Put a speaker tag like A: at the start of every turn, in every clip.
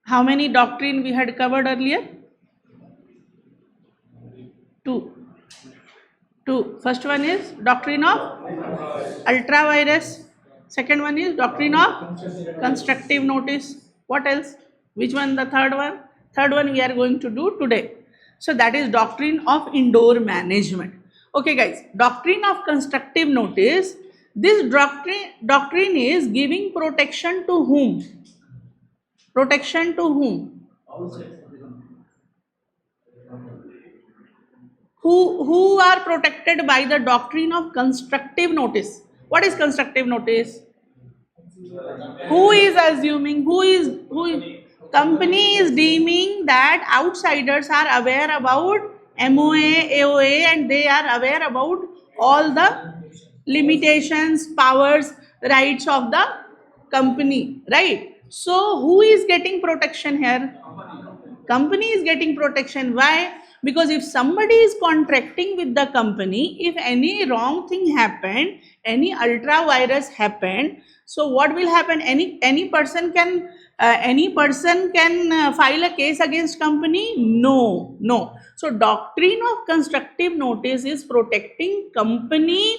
A: How many doctrine we had covered earlier? Two. Two. First one is doctrine of ultra vires. Second one is doctrine of constructive notice. What else? Which one? The third one? Third one we are going to do today. So that is doctrine of indoor management. Okay, guys. Doctrine of constructive notice. This doctrine is giving protection to whom? Protection to whom? Who are protected by the doctrine of constructive notice? What is constructive notice? Who is assuming, company is deeming that outsiders are aware about MOA, AOA, and they are aware about all the limitations, powers, rights of the company, right? So who is getting protection here? Company is getting protection. Why? Because if somebody is contracting with the company, if any wrong thing happened, any ultra virus happened, so what will happen? Any person can file a case against company? No, no. So doctrine of constructive notice is protecting company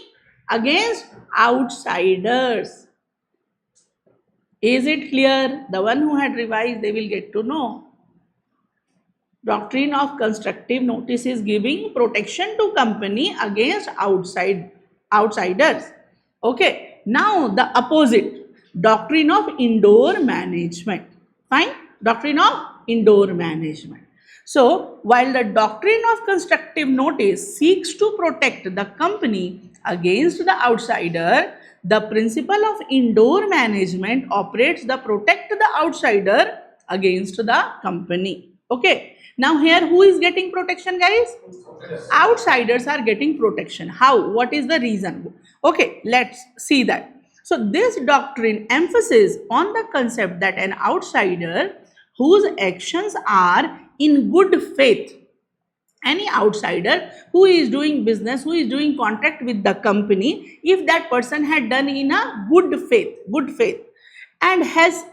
A: against outsiders. Is it clear? The one who had revised, they will get to know. Doctrine of constructive notice is giving protection to company against outsiders. Okay. Now the opposite, doctrine of indoor management. Fine. Doctrine of indoor management. So while the doctrine of constructive notice seeks to protect the company against the outsider, the principle of indoor management operates to protect the outsider against the company. Okay. Now here who is getting protection, guys? Outsiders are getting protection. How? What is the reason? Okay, let's see that. So this doctrine emphasizes on the concept that an outsider whose actions are in good faith, any outsider who is doing business, who is doing contract with the company, if that person had done in a good faith and has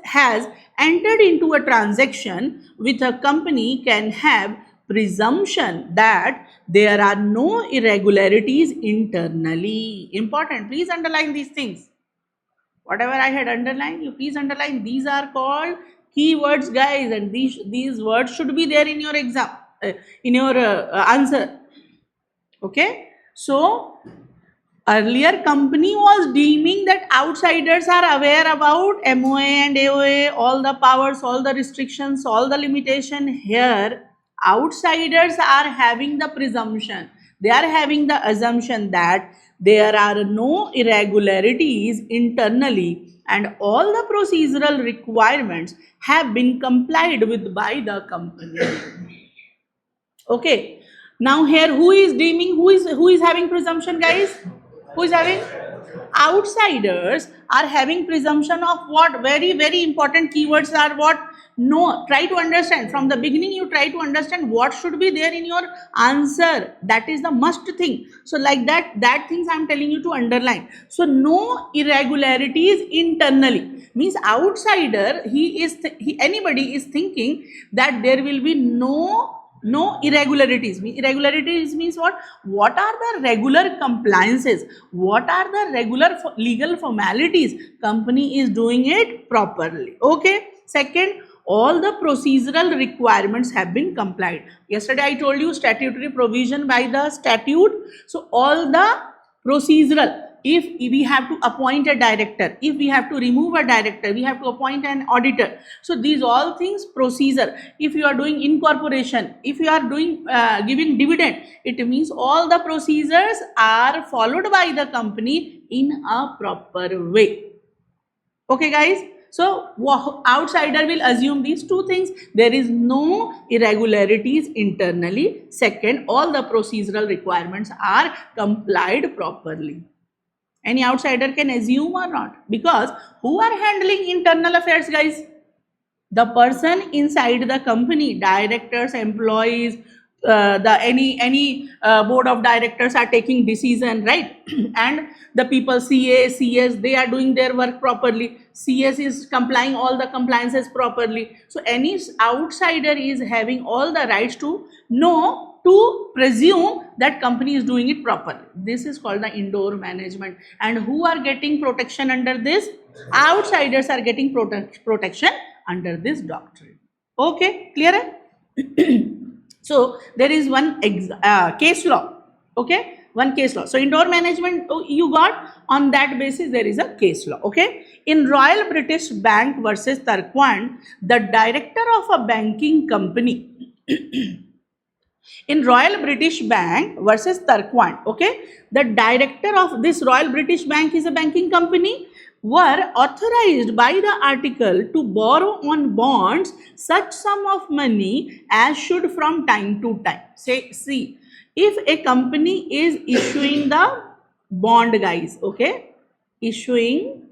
A: entered into a transaction with a company, can have presumption that there are no irregularities internally. Important, please underline these things. Whatever I had underlined, you please underline. These are called keywords, guys, and these words should be there in your exam, in your answer. Okay. So earlier company was deeming that outsiders are aware about MOA and AOA, all the powers, all the restrictions, all the limitation. Here outsiders are having the presumption, they are having the assumption that there are no irregularities internally and all the procedural requirements have been complied with by the company. Okay. Now here who is deeming, who is having presumption, guys? Who is having? Outsiders are having presumption of what? Very, very important keywords are what? No, try to understand from the beginning. You try to understand what should be there in your answer. That is the must thing. So like that things I am telling you to underline. So no irregularities internally means outsider, anybody is thinking that there will be no irregularities. Irregularities means what? What are the regular compliances? What are the regular legal formalities? Company is doing it properly. Okay. Second, all the procedural requirements have been complied. Yesterday I told you statutory provision by the statute. So all the procedural, if we have to appoint a director, if we have to remove a director, we have to appoint an auditor. So these all things procedure. If you are doing incorporation, if you are doing giving dividend, it means all the procedures are followed by the company in a proper way. Okay, guys. So outsider will assume these two things. There is no irregularities internally. Second, all the procedural requirements are complied properly. Any outsider can assume or not, because who are handling internal affairs, guys? The person inside the company, directors, employees, the any board of directors are taking decision, right? And the people CA, CS, they are doing their work properly. CS is complying all the compliances properly. So any outsider is having all the rights to know, to presume that company is doing it properly. This is called the indoor management. And who are getting protection under this? Outsiders are getting protection under this doctrine. Okay, clear? So there is one case law. Okay, one case law. So indoor management you got, on that basis there is a case law. Okay, in Royal British Bank versus Tarquand, the director of a banking company in Royal British Bank versus Tarquand, okay, the director of this Royal British Bank is a banking company, were authorized by the article to borrow on bonds such sum of money as should from time to time. Say, see, if a company is issuing the bond, guys, okay, issuing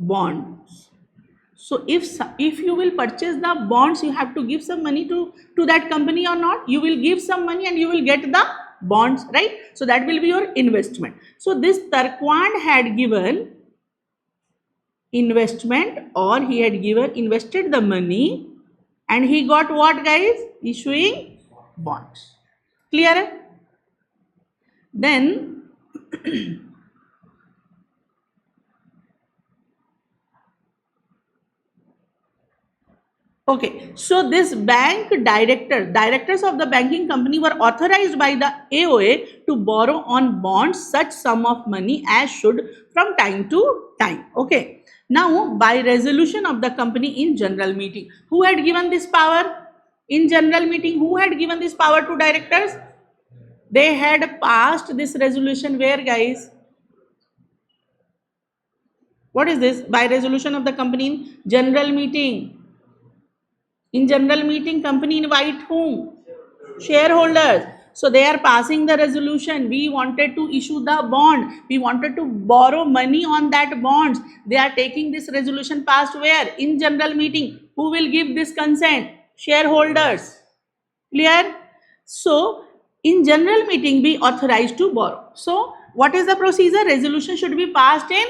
A: bonds. So if you will purchase the bonds, you have to give some money to that company or not? You will give some money and you will get the bonds, right? So that will be your investment. So this Tarquand had given investment, or he had given invested the money, and he got what, guys? Issuing bonds. Clear? Then okay, so this bank directors of the banking company were authorized by the AOA to borrow on bonds such sum of money as should from time to time. Okay, now by resolution of the company in general meeting, who had given this power? In general meeting, who had given this power to directors? They had passed this resolution where, guys? What is this? By resolution of the company in general meeting. In general meeting, company invite whom? Shareholders. So they are passing the resolution. We wanted to issue the bond. We wanted to borrow money on that bonds. They are taking this resolution passed where? In general meeting. Who will give this consent? Shareholders. Clear? So in general meeting, we authorized to borrow. So what is the procedure? Resolution should be passed in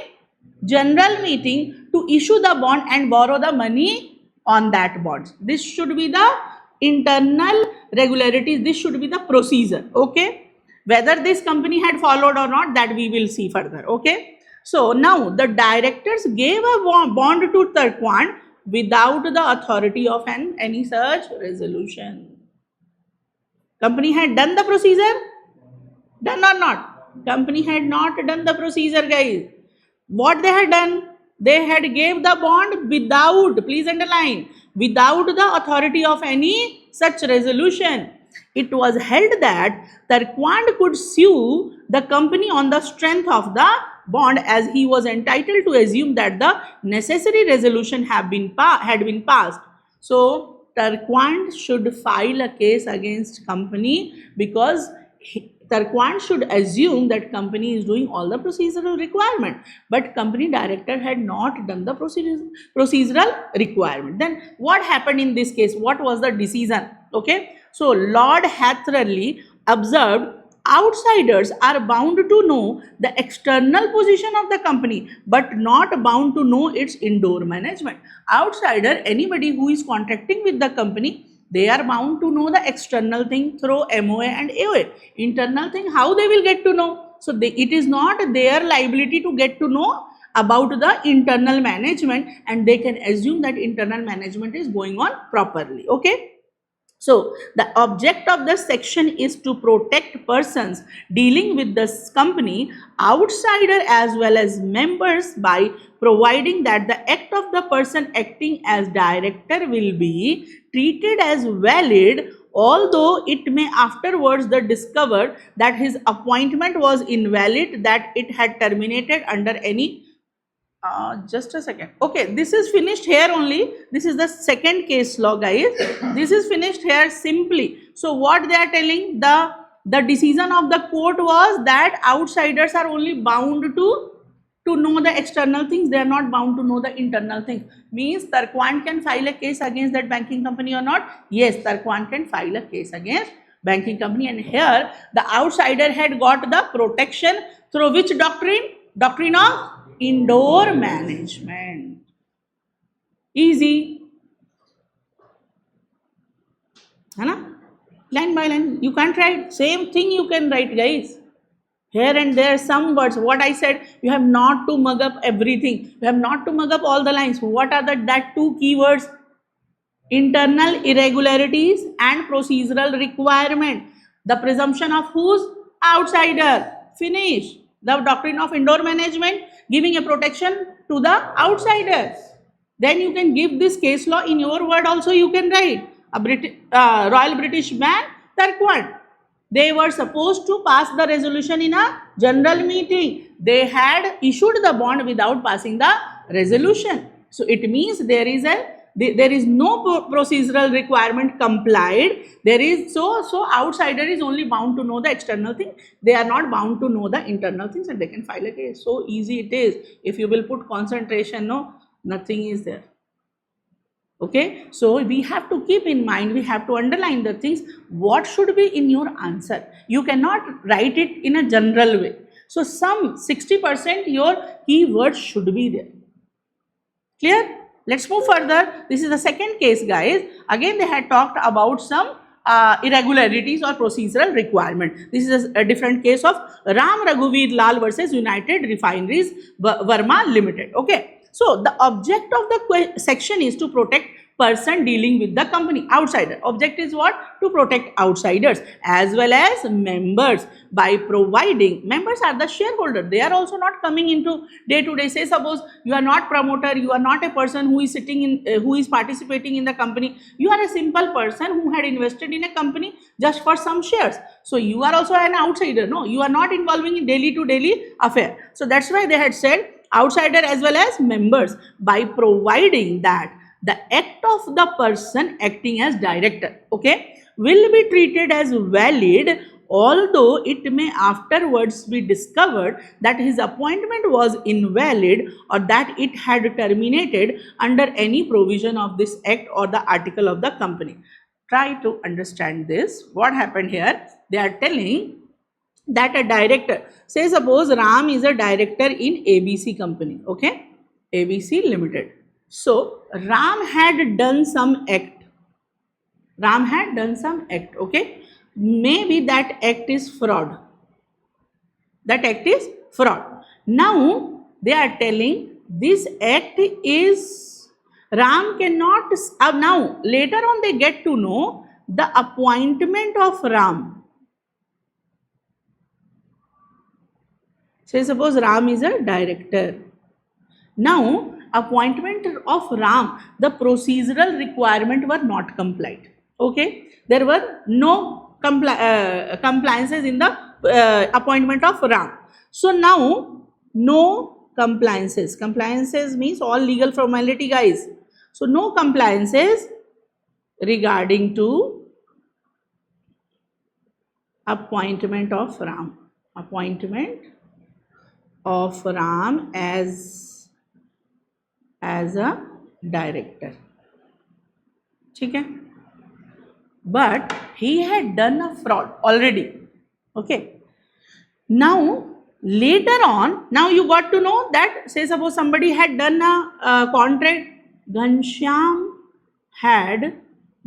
A: general meeting to issue the bond and borrow the money on that bonds. This should be the internal regularities. This should be the procedure. Okay, whether this company had followed or not, that we will see further. Okay, so now the directors gave a bond to Tarquand without the authority of any such resolution. Company had done the procedure? Done or not? Company had not done the procedure, guys. What they had done? They had gave the bond without, please underline, without the authority of any such resolution. It was held that Tarquand could sue the company on the strength of the bond, as he was entitled to assume that the necessary resolution had been passed. So Tarquand should file a case against company because Tarquand should assume that company is doing all the procedural requirement, but company director had not done the procedural requirement. Then what happened in this case? What was the decision? Okay, so Lord Hatherley observed, outsiders are bound to know the external position of the company, but not bound to know its indoor management. Outsider, anybody who is contracting with the company, they are bound to know the external thing through MOA and AOA. Internal thing, how they will get to know? So it is not their liability to get to know about the internal management, and they can assume that internal management is going on properly. Okay. So the object of the section is to protect persons dealing with this company, outsider as well as members, by providing that the act of the person acting as director will be treated as valid, although it may afterwards be discovered that his appointment was invalid, that it had terminated under any just a second. Okay, this is finished here only. This is the second case law, guys. This is finished here simply. So what they are telling, the decision of the court was that outsiders are only bound to to know the external things, they are not bound to know the internal things. Means Tarkwan can file a case against that banking company or not? Yes, Tarkwan can file a case against banking company, and here the outsider had got the protection through which doctrine? Doctrine of Indore management. Easy. है ना? Line by line. You can't write. Same thing you can write, guys. Here and there, some words. What I said, you have not to mug up everything. You have not to mug up all the lines. What are that two keywords? Internal irregularities and procedural requirement. The presumption of whose? Outsider. Finish. The doctrine of Indore management giving a protection to the outsiders. Then you can give this case law in your word also, you can write. A Royal British man, Tarkwan. They were supposed to pass the resolution in a general meeting. They had issued the bond without passing the resolution. So it means there is no procedural requirement complied. There is so outsider is only bound to know the external thing. They are not bound to know the internal things, and they can file a case. So easy it is. If you will put concentration, no, nothing is there. Okay, so we have to keep in mind, we have to underline the things, what should be in your answer. You cannot write it in a general way. So some 60% your keywords should be there. Clear? Let's move further. This is the second case, guys. Again, they had talked about some irregularities or procedural requirement. This is a different case of Ram Raghuveer Lal versus United Refineries Verma Limited. Okay. So the object of the section is to protect person dealing with the company, outsider. Object is what? To protect outsiders as well as members by providing, members are the shareholder. They are also not coming into day to day. Say suppose you are not promoter, you are not a person who is sitting in, who is participating in the company. You are a simple person who had invested in a company just for some shares. So you are also an outsider. No, you are not involving in daily to daily affair. So that's why they had said outsider as well as members by providing that the act of the person acting as director, okay, will be treated as valid, although it may afterwards be discovered that his appointment was invalid or that it had terminated under any provision of this act or the article of the company. Try to understand this. What happened here? They are telling that a director, say suppose Ram is a director in ABC company, okay, ABC Limited. So Ram had done some act. Ram had done some act, okay. Maybe that act is fraud. That act is fraud. Now they are telling this act is, Ram cannot, now later on they get to know the appointment of Ram. Say suppose Ram is a director. Now appointment of Ram, the procedural requirement were not complied. Okay, there were no compliances in the appointment of Ram. So now no compliances. Compliances means all legal formality, guys. So no compliances regarding to appointment of Ram. Appointment of Ram as a director. Okay? But he had done a fraud already. Okay. Now later on, now you got to know that, say suppose somebody had done a contract. Ghanshyam had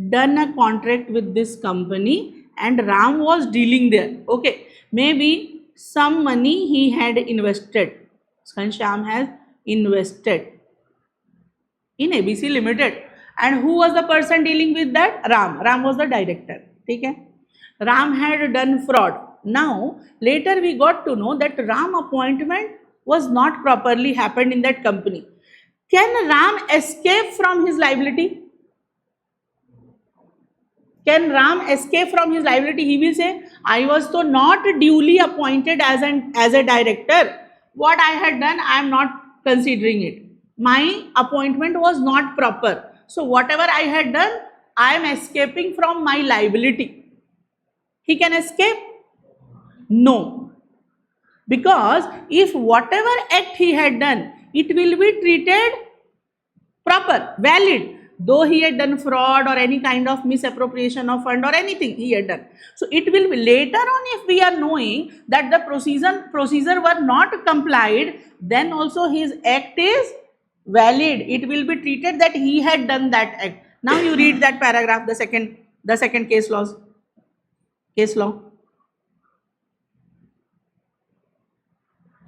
A: done a contract with this company and Ram was dealing there. Okay. Maybe some money he had invested. Ghanshyam has invested in ABC Limited. And who was the person dealing with that? Ram. Ram was the director. Okay? Ram had done fraud. Now, later we got to know that Ram appointment was not properly happened in that company. Can Ram escape from his liability? Can Ram escape from his liability? He will say, I was so not duly appointed as a director. What I had done, I am not considering it. My appointment was not proper. So whatever I had done, I am escaping from my liability. He can escape? No. because if whatever act he had done, it will be treated proper, valid, though he had done fraud or any kind of misappropriation of fund or anything he had done. So it will be later on, if we are knowing that the procedure were not complied, then also his act is valid. It will be treated that he had done that act. Now you read that paragraph, the second case law.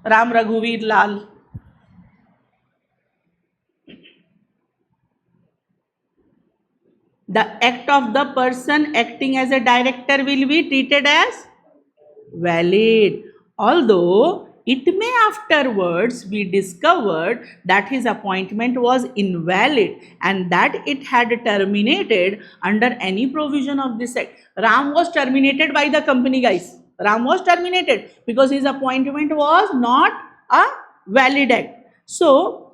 A: Ram Raghuveer Lal. The act of the person acting as a director will be treated as valid, although it may afterwards be discovered that his appointment was invalid and that it had terminated under any provision of this act. Ram was terminated by the company, guys. Ram was terminated because his appointment was not a valid act. So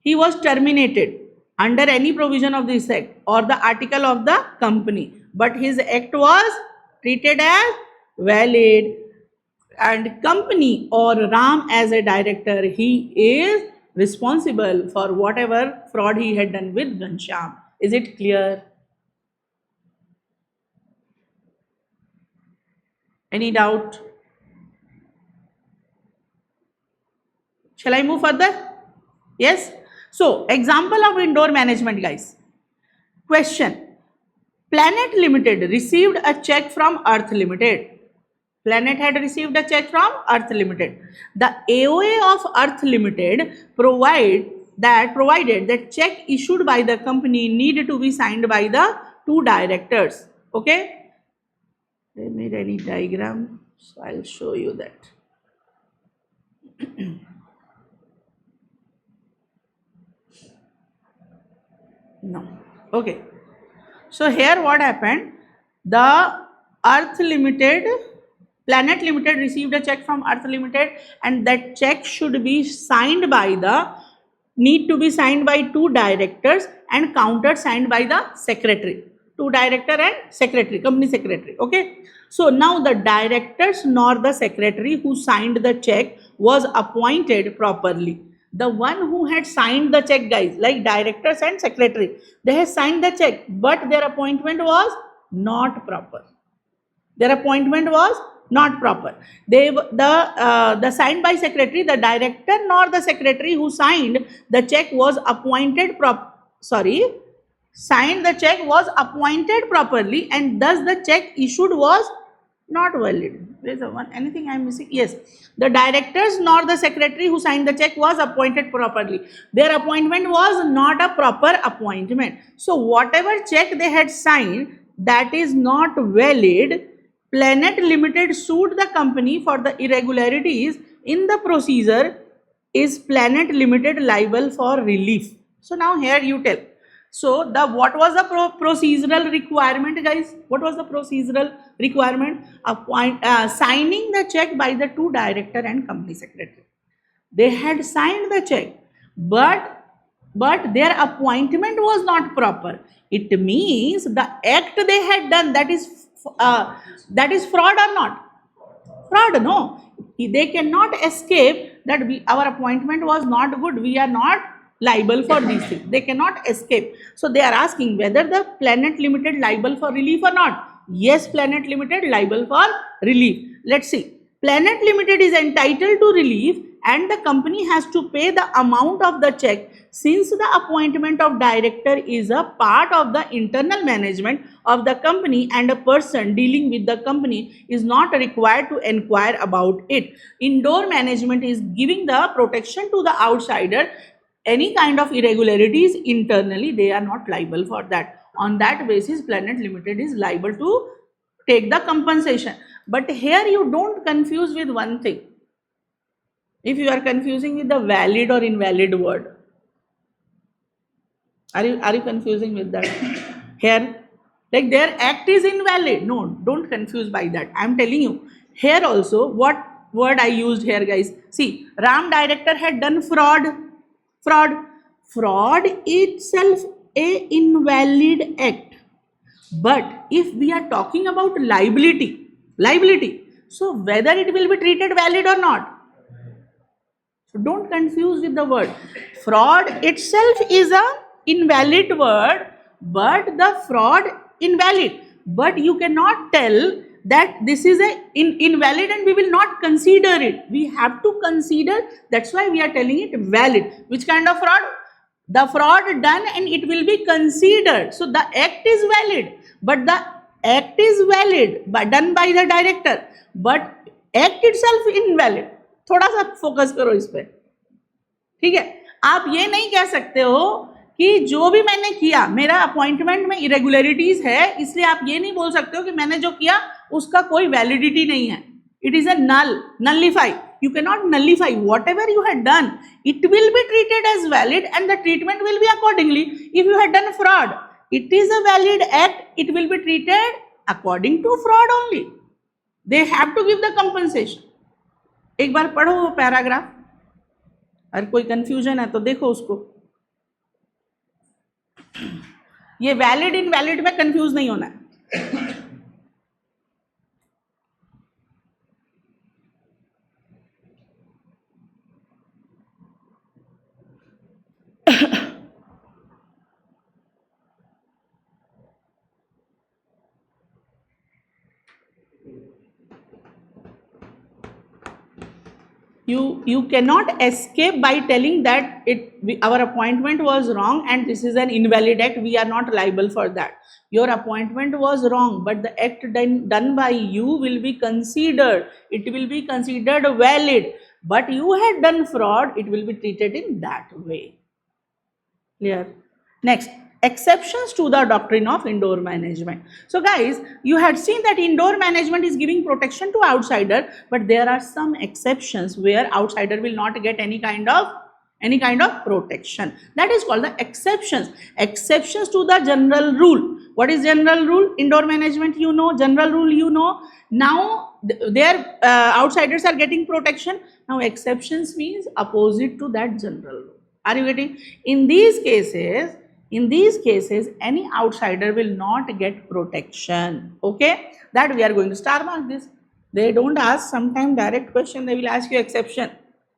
A: he was terminated under any provision of this act or the article of the company, but his act was treated as valid, and company or Ram as a director, he is responsible for whatever fraud he had done with Ghanshyam. Is it clear? Any doubt? Shall I move further? Yes. So, example of indoor management, guys. Question. Planet Limited received a check from Earth Limited. Planet had received a check from Earth Limited. The AOA of Earth Limited provided that check issued by the company needed to be signed by the two directors. Okay. They made any diagram, so I'll show you that. No. Okay. So here what happened? The Earth Limited, Planet Limited received a check from Earth Limited, and that check should be signed by need to be signed by two directors and countersigned by the secretary. Two director and secretary, company secretary. Okay. So now the directors nor the secretary who signed the check was appointed properly. The one who had signed the check, guys, like directors and secretary, they had signed the check, but their appointment was not proper. Their appointment was not proper. The signed by secretary, the director nor the secretary who signed the check was appointed signed the check was appointed properly, and thus the check issued was not valid. There is one anything I am missing. Yes, the directors nor the secretary who signed the check was appointed properly. Their appointment was not a proper appointment. So whatever check they had signed, that is not valid. Planet Limited sued the company for the irregularities in the procedure. Is Planet Limited liable for relief? So now here you tell. So what was the procedural requirement, guys? What was the procedural requirement? Signing the check by the two director and company secretary. They had signed the check, but their appointment was not proper. It means the act they had done, that is fraud or not? Fraud, no. They cannot escape that our appointment was not good. We are not liable for these things. They cannot escape. So they are asking whether the Planet Limited liable for relief or not. Yes, Planet Limited liable for relief. Let's see. Planet Limited is entitled to relief and the company has to pay the amount of the check, since the appointment of director is a part of the internal management of the company and a person dealing with the company is not required to inquire about it. Indoor management is giving the protection to the outsider. Any kind of irregularities internally, they are not liable for that. On that basis, Planet Limited is liable to take the compensation. But here you don't confuse with one thing. If you are confusing with the valid or invalid word, are you confusing with that? Here, like their act is invalid. No, don't confuse by that. I am telling you. Here also, what word I used here, guys? See, Ram director had done fraud itself a invalid act. But if we are talking about liability, So whether it will be treated valid or not. So don't confuse with the word. Fraud itself is a invalid word, but the fraud invalid. But you cannot tell that this is a invalid and we will not consider it. We have to consider. That's why we are telling it valid. Which kind of fraud? The fraud done and it will be considered. So the act is valid, but the act is valid but done by the director, but act itself invalid. थोड़ा सा focus करो इस पे, ठीक है. आप ये नहीं कह सकते हो कि जो भी मैंने किया, मेरा अपॉइंटमेंट में इरेगुलरिटीज है, इसलिए आप ये नहीं बोल सकते हो कि मैंने जो किया उसका कोई वैलिडिटी नहीं है. It is a nullify. You cannot nullify whatever you had done. It will be treated as valid and the treatment will be accordingly. If you had done fraud, it is a valid act. It will be treated according to fraud only. They have to give the compensation. एक बार पढ़ो वो paragraph. अगर कोई confusion है तो देखो उसको. ये वैलिड इनवैलिड में कंफ्यूज नहीं होना है. You cannot escape by telling that our appointment was wrong and this is an invalid act. We are not liable for that. Your appointment was wrong, but the act done by you will be considered. It will be considered valid. But you had done fraud, it will be treated in that way. Clear? Next, exceptions to the doctrine of indoor management. So guys, you had seen that indoor management is giving protection to outsider, but there are some exceptions where outsider will not get any kind of protection. That is called the exceptions. Exceptions to the general rule. What is general rule? Indoor management, you know. General rule, you know. Now their outsiders are getting protection. Now exceptions means opposite to that general rule. Are you getting? In these cases, any outsider will not get protection. Okay, that we are going to star mark this. They don't ask sometime direct question. They will ask you exception.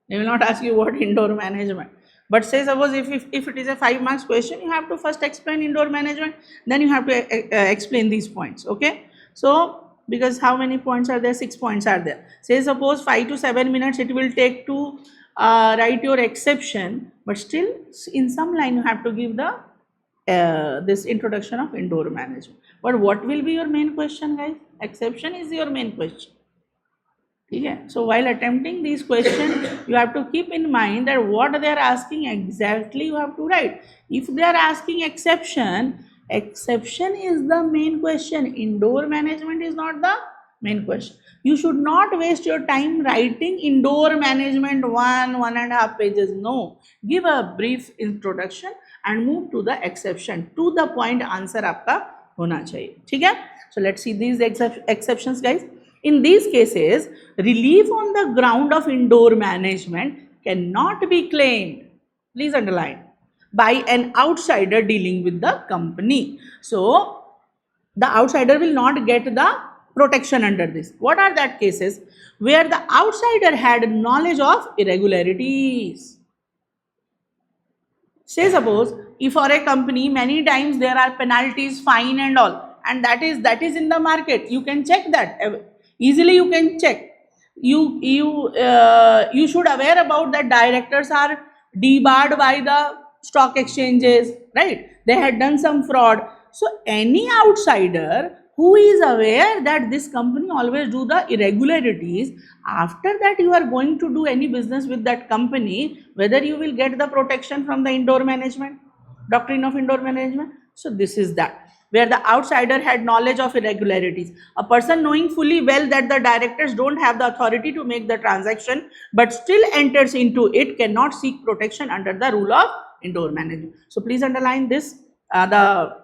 A: They will not ask you what indoor management. But say suppose if it is a 5 marks question, you have to first explain indoor management. Then you have to explain these points. Okay. So because how many points are there? 6 points are there. Say suppose 5 to 7 minutes it will take to write your exception, but still in some line you have to give the this introduction of indoor management. But what will be your main question, guys? Exception is your main question. Okay. So while attempting these questions, you have to keep in mind that what they are asking exactly you have to write. If they are asking exception is the main question. Indoor management is not the main question. You should not waste your time writing indoor management 1.5 pages. No, give a brief introduction and move to the exception. To the point answer आपका होना चाहिए. ठीक है? So let's see these exceptions, guys. In these cases, relief on the ground of indoor management cannot be claimed. Please underline. By an outsider dealing with the company. So the outsider will not get the protection under this. What are that cases? Where the outsider had knowledge of irregularities. Say suppose if for a company many times there are penalties, fine and all, and that is in the market. You can check that easily. You can check. You should aware about that directors are debarred by the stock exchanges, right? They had done some fraud. So any outsider who is aware that this company always do the irregularities, after that you are going to do any business with that company, whether you will get the protection from the indoor management, doctrine of indoor management. So this is that, where the outsider had knowledge of irregularities. A person knowing fully well that the directors don't have the authority to make the transaction, but still enters into it, cannot seek protection under the rule of indoor management. So please underline this. The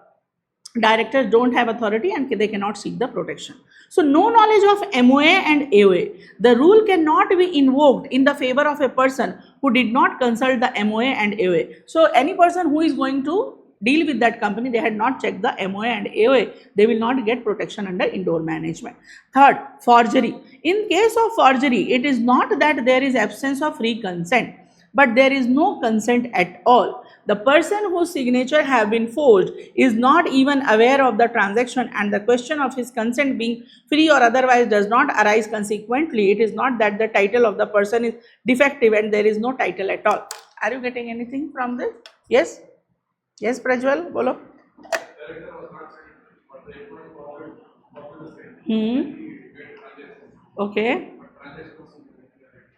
A: directors don't have authority and they cannot seek the protection. So no knowledge of MOA and AOA. The rule cannot be invoked in the favor of a person who did not consult the MOA and AOA. So any person who is going to deal with that company, they had not checked the MOA and AOA, they will not get protection under indoor management. Third, forgery. In case of forgery, it is not that there is absence of free consent, but there is no consent at all. The person whose signature have been forged is not even aware of the transaction, and the question of his consent being free or otherwise does not arise. Consequently, it is not that the title of the person is defective and there is no title at all. Are you getting anything from this? Yes? Yes, Prajwal, bolo. Okay.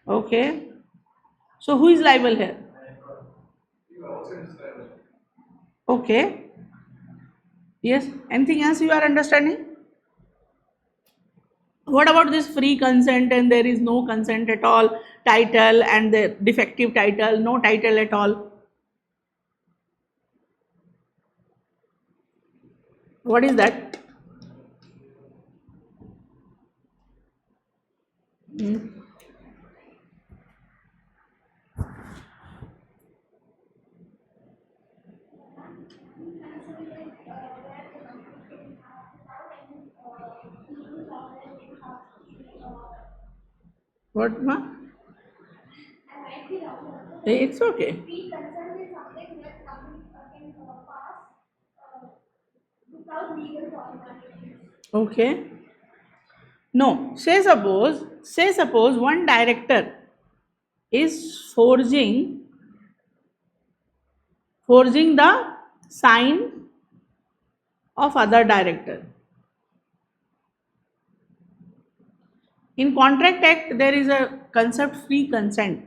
A: Okay. So who is liable here? Okay. Yes. Anything else you are understanding? What about this free consent and there is no consent at all, title and the defective title, no title at all? What is that? What, ma? It's okay.
B: Free consent is something that company can pass without legal documentation.
A: Okay. No. Say suppose one director is forging the sign of other director. In Contract Act, there is a concept free consent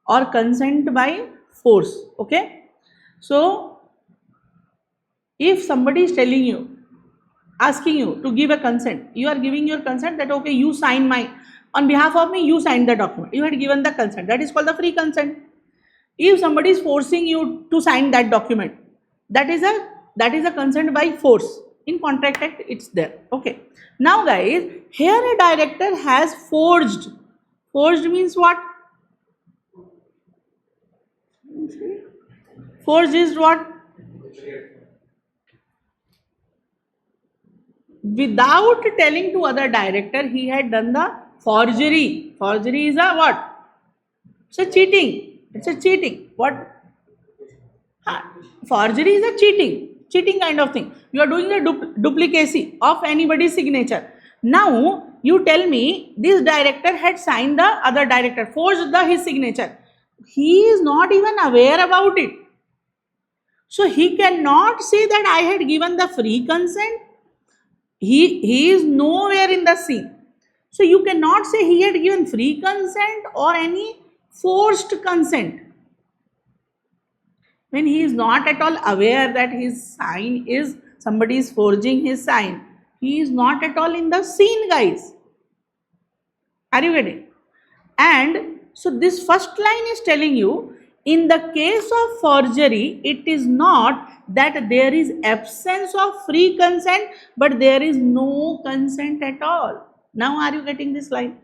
A: or consent by force. Okay. So, if somebody is telling you, asking you to give a consent, you are giving your consent that okay, you sign on behalf of me, you signed the document. You had given the consent. That is called the free consent. If somebody is forcing you to sign that document, that is a consent by force. In Contract Act, it's there. Okay. Now, guys, here a director has forged. Forged means what? Forged is what? Without telling to other director, he had done the forgery. Forgery is a what? It's a cheating. It's a cheating. What? Forgery is a cheating kind of thing. You are doing the duplicacy of anybody's signature. Now you tell me this director had signed the other director, forged his signature. He is not even aware about it. So he cannot say that I had given the free consent. He is nowhere in the scene. So you cannot say he had given free consent or any forced consent. When he is not at all aware that his sign is, somebody is forging his sign, he is not at all in the scene, guys. Are you getting? And so this first line is telling you, in the case of forgery, it is not that there is absence of free consent, but there is no consent at all. Now are you getting this line?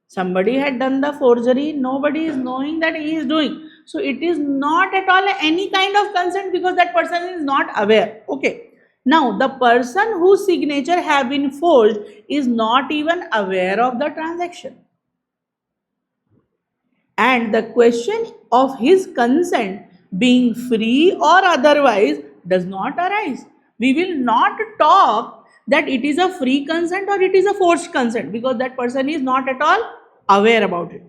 A: Somebody had done the forgery, nobody is knowing that he is doing. So it is not at all any kind of consent because that person is not aware. Okay. Now the person whose signature have been forged is not even aware of the transaction. And the question of his consent being free or otherwise does not arise. We will not talk that it is a free consent or it is a forced consent because that person is not at all aware about it.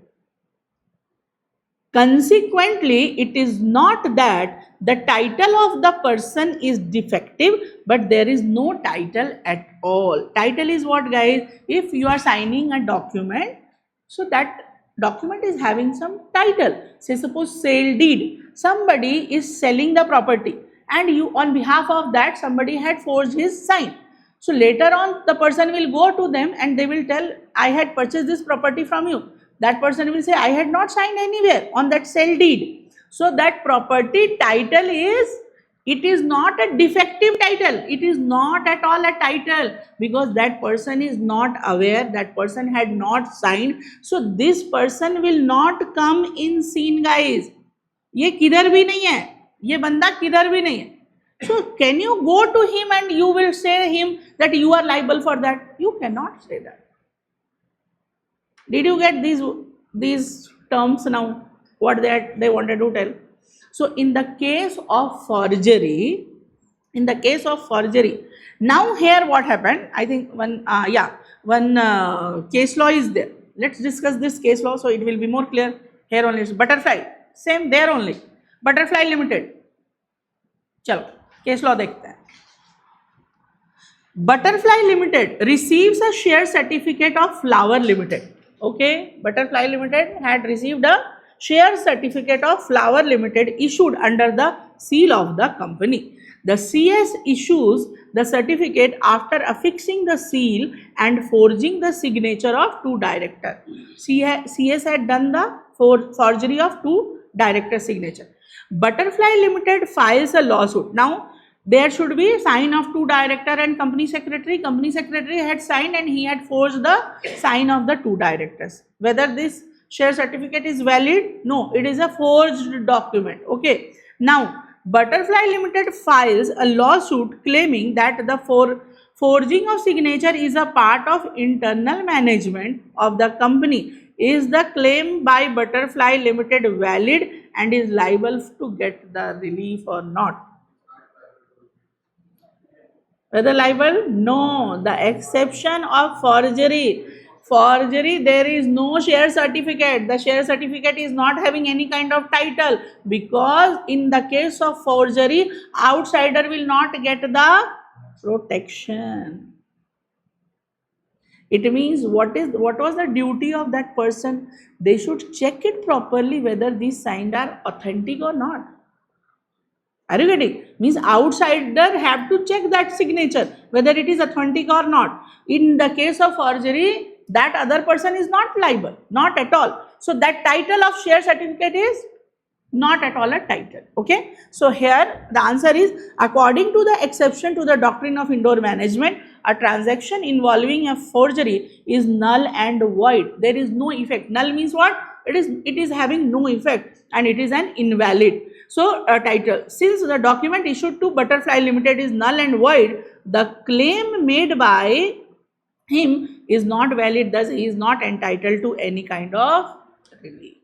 A: Consequently, it is not that the title of the person is defective, but there is no title at all. Title is what, guys? If you are signing a document, so that document is having some title. Say suppose sale deed. Somebody is selling the property and you, on behalf of that, somebody had forged his sign. So later on the person will go to them and they will tell, I had purchased this property from you. That person will say, I had not signed anywhere on that sale deed. So that property title is, it is not a defective title. It is not at all a title because that person is not aware, that person had not signed. So this person will not come in scene, guys. ये किधर भी नहीं है. ये बंदा किधर भी नहीं है. So can you go to him and you will say him that you are liable for that? You cannot say that. Did you get these terms now? What they wanted to tell? So in the case of forgery, now here what happened? I think one case law is there. Let's discuss this case law so it will be more clear. Here only it's Butterfly, same there only. Butterfly Limited. चलो case law देखते हैं. Butterfly Limited receives a share certificate of Flower Limited. Okay, Butterfly Limited had received a share certificate of Flower Limited issued under the seal of the company. The CS issues the certificate after affixing the seal and forging the signature of two directors. CS had done the forgery of two director signature. Butterfly Limited files a lawsuit. Now there should be sign of two director and company secretary. Company secretary had signed and he had forged the sign of the two directors. Whether this share certificate is valid? No, it is a forged document. Okay. Now Butterfly Limited files a lawsuit claiming that the forging of signature is a part of internal management of the company. Is the claim by Butterfly Limited valid and is liable to get the relief or not? Whether liable? No. The exception of forgery. Forgery, there is no share certificate. The share certificate is not having any kind of title, because in the case of forgery, outsider will not get the protection. It means what was the duty of that person? They should check it properly whether these signed are authentic or not. Are you getting? Means outsider have to check that signature whether it is authentic or not. In the case of forgery, that other person is not liable, not at all. So that title of share certificate is not at all a title. Okay. So here the answer is, according to the exception to the doctrine of indoor management, a transaction involving a forgery is null and void. There is no effect. Null means what? It is having no effect and it is an invalid. So a title. Since the document issued to Butterfly Limited is null and void, the claim made by him is not valid. Thus he is not entitled to any kind of relief.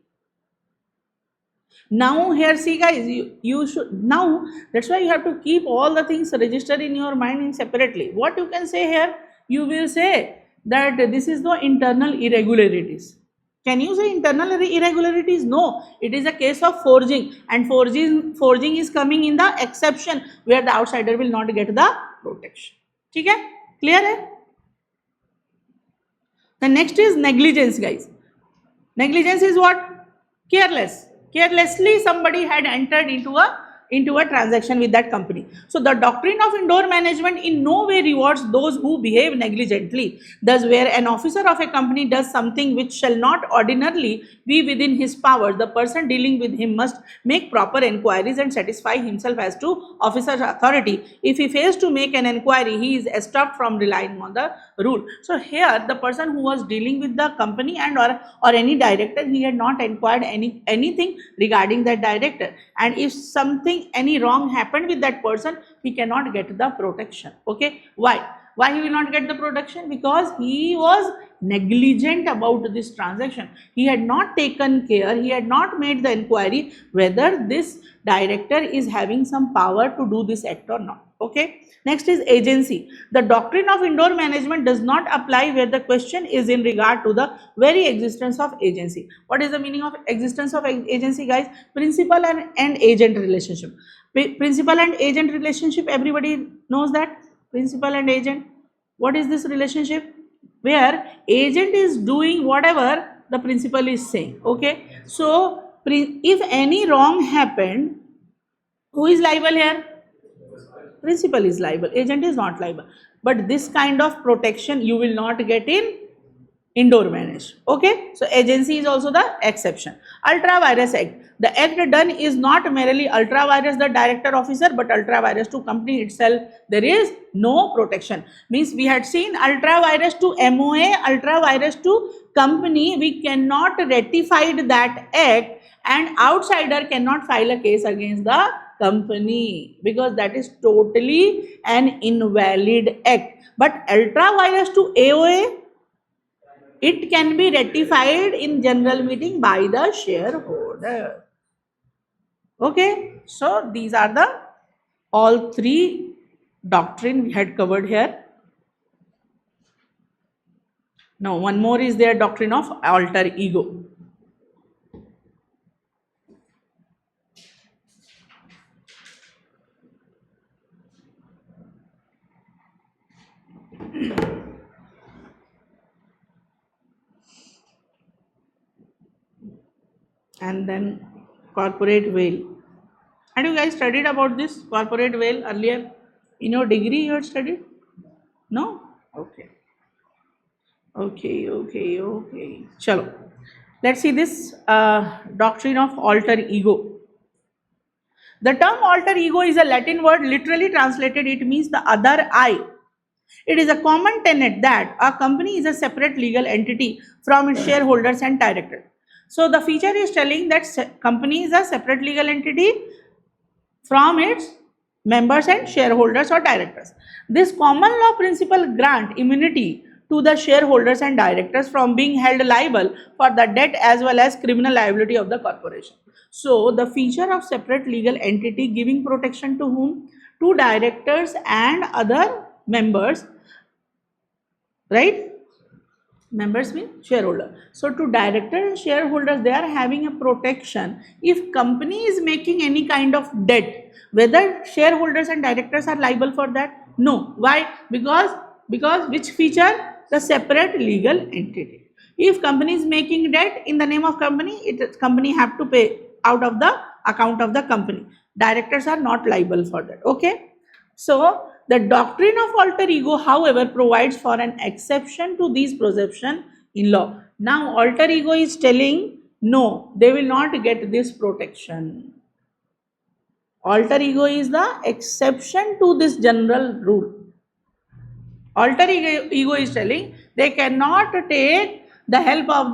A: Now here see guys, you should, now that's why you have to keep all the things registered in your mind in separately. What you can say here? You will say that this is the internal irregularities. Can you say internal irregularities? No, it is a case of forging, and forging is coming in the exception where the outsider will not get the protection. Okay, clear hai? The next is negligence, guys. Negligence is what? Careless. Carelessly somebody had entered into a transaction with that company. So the doctrine of indoor management in no way rewards those who behave negligently. Thus, where an officer of a company does something which shall not ordinarily be within his powers, the person dealing with him must make proper enquiries and satisfy himself as to officer's authority. If he fails to make an enquiry, he is stopped from relying on the rule. So here the person who was dealing with the company and or any director, he had not inquired anything regarding that director, and if any wrong happened with that person, he cannot get the protection. Okay, why he will not get the protection? Because he was negligent about this transaction. He had not taken care, he had not made the inquiry whether this director is having some power to do this act or not. Okay, next is agency. The doctrine of indoor management does not apply where the question is in regard to the very existence of agency. What is the meaning of existence of agency, guys? Principal and agent relationship. Principal and agent relationship, everybody knows that. Principal and agent, what is this relationship? Where agent is doing whatever the principal is saying. Okay, so if any wrong happened, who is liable here? Principal is liable, agent is not liable. But this kind of protection you will not get in indoor managed. Okay, so agency is also the exception. Ultra Vires Act. The act done is not merely ultra vires the director officer, but ultra vires to company itself. There is no protection. Means we had seen ultra vires to MOA, ultra vires to company. We cannot ratify that act and outsider cannot file a case against the company because that is totally an invalid act. But ultra virus to AOA, it can be ratified in general meeting by the shareholder. Okay, so these are the all three doctrine we had covered here. Now one more is their doctrine of alter ego. And then corporate veil. Had you guys studied about this corporate veil earlier? In your degree you had studied? No? Okay. Okay. Chalo. Let's see this doctrine of alter ego. The term alter ego is a Latin word, literally translated it means the other I. It is a common tenet that a company is a separate legal entity from its shareholders and directors. So the feature is telling that company is a separate legal entity from its members and shareholders or directors. This common law principle grant immunity to the shareholders and directors from being held liable for the debt as well as criminal liability of the corporation. So the feature of separate legal entity giving protection to whom? To directors and other members, right? Members mean shareholder. So to director and shareholders, they are having a protection if company is making any kind of debt, whether shareholders and directors are liable for that. No. Why? Because which feature? The separate legal entity. If company is making debt in the name of company, company have to pay out of the account of the company. Directors are not liable for that. Okay. So the doctrine of alter ego, however, provides for an exception to these presumption in law. Now, alter ego is telling no, they will not get this protection. Alter ego is the exception to this general rule. Alter ego is telling they cannot take the help of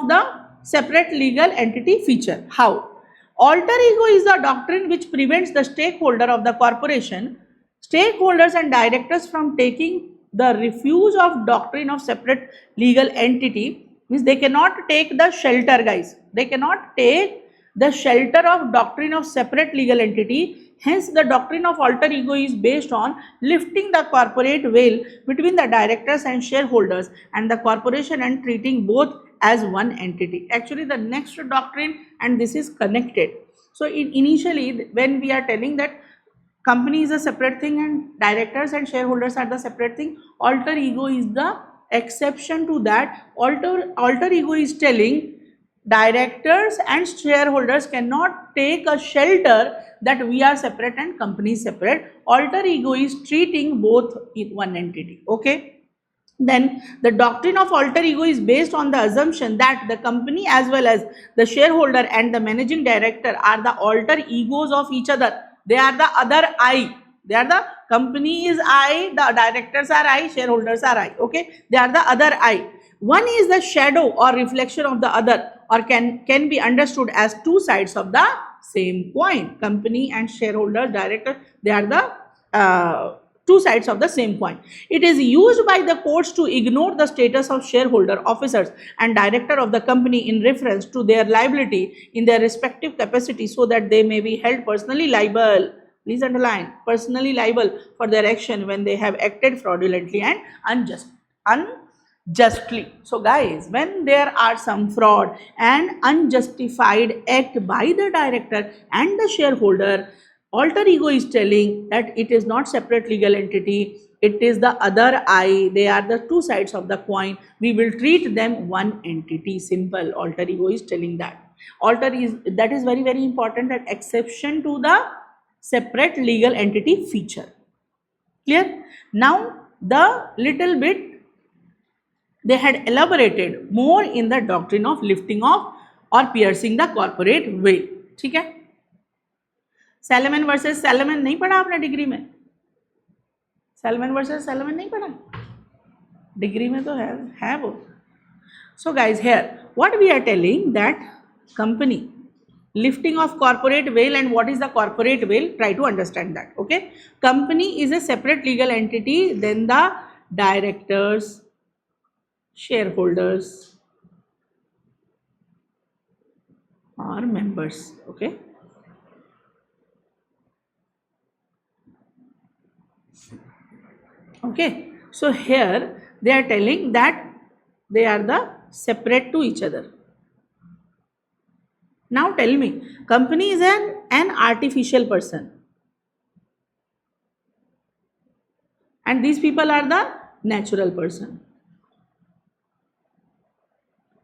A: the separate legal entity feature. How? Alter ego is the doctrine which prevents the stakeholder of the corporation, stakeholders and directors from taking the refuge of doctrine of separate legal entity. Means they cannot take the shelter, guys. They cannot take the shelter of doctrine of separate legal entity. Hence, the doctrine of alter ego is based on lifting the corporate veil between the directors and shareholders and the corporation and treating both as one entity. Actually, the next doctrine, and this is connected. So, initially, when we are telling that company is a separate thing and directors and shareholders are the separate thing, alter ego is the exception to that. Alter ego is telling directors and shareholders cannot take a shelter that we are separate and company is separate. Alter ego is treating both in one entity. Okay. Then the doctrine of alter ego is based on the assumption that the company as well as the shareholder and the managing director are the alter egos of each other. They are the other I. They are the company is I, the directors are I, shareholders are I. Okay. They are the other I. One is the shadow or reflection of the other, or can be understood as two sides of the same coin. Company and shareholder, director, they are the two sides of the same coin. It is used by the courts to ignore the status of shareholder, officers and director of the company in reference to their liability in their respective capacity so that they may be held personally liable. Please underline, personally liable for their action when they have acted fraudulently and unjustly. So guys, when there are some fraud and unjustified act by the director and the shareholder, alter ego is telling that it is not separate legal entity, it is the other I, they are the two sides of the coin, we will treat them one entity. Simple. Alter ego is telling that. That is very, very important, that exception to the separate legal entity feature. Clear? Now the little bit they had elaborated more in the doctrine of lifting off or piercing the corporate veil. ठीक है? Salomon versus Salomon नहीं पढ़ा आपने degree में? Salomon versus Salomon नहीं पढ़ा? Degree में तो है वो. So guys, here what we are telling that company. Lifting of corporate veil, and what is the corporate veil? Try to understand that. Okay. Company is a separate legal entity than the directors, shareholders, or members. Okay. Okay. So here they are telling that they are the separate to each other. Now tell me, company is an artificial person, and these people are the natural person.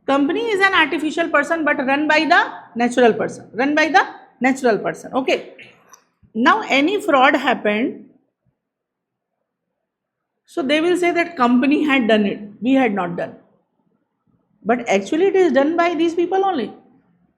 A: Company is an artificial person but run by the natural person. Run by the natural person. Okay. Now any fraud happened, so they will say that company had done it, we had not done. But actually it is done by these people only.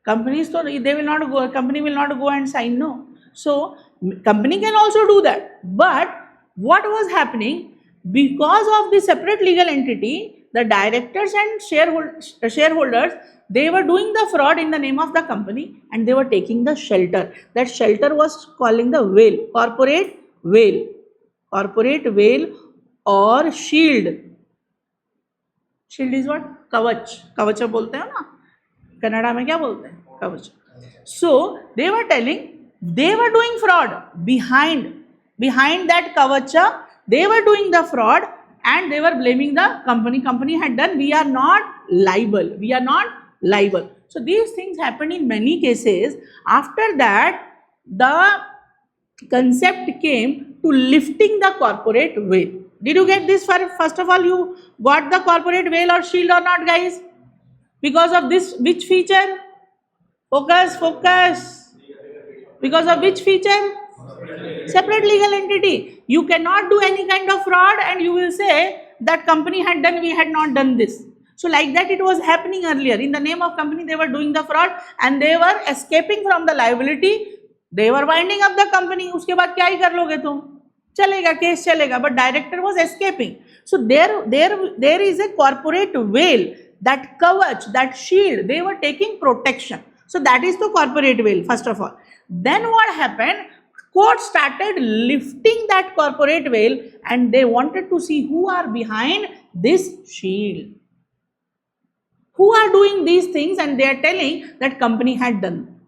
A: Companies, so they will not go, company will not go and sign, no. So company can also do that. But what was happening, because of the separate legal entity, the directors and shareholders, they were doing the fraud in the name of the company, and they were taking the shelter. That shelter was calling the veil, corporate veil. Corporate veil or shield. Shield is what? Kavach. Kavacha बोलते हैं ना, कन्नड़ा में क्या बोलते हैं? कवच. So they were telling they were doing fraud behind that kavacha. They were doing the fraud and they were blaming the company. Company had done. We are not liable. We are not liable. So these things happened in many cases. After that, the concept came to lifting the corporate veil. Did you get this? First of all, you got the corporate veil or shield or not, guys? Because of this, which feature? Focus. Because of which feature? Separate legal entity. You cannot do any kind of fraud and you will say that company had done, we had not done this. So like that it was happening earlier. In the name of company, they were doing the fraud and they were escaping from the liability. They were winding up the company. उसके बाद क्या ही कर लोगे तुम? चलेगा, case चलेगा. But director was escaping. So there is a corporate veil, that kavach, that shield. They were taking protection. So that is the corporate veil, first of all. Then what happened? Court started lifting that corporate veil and they wanted to see who are behind this shield. Who are doing these things, and they are telling that company had done.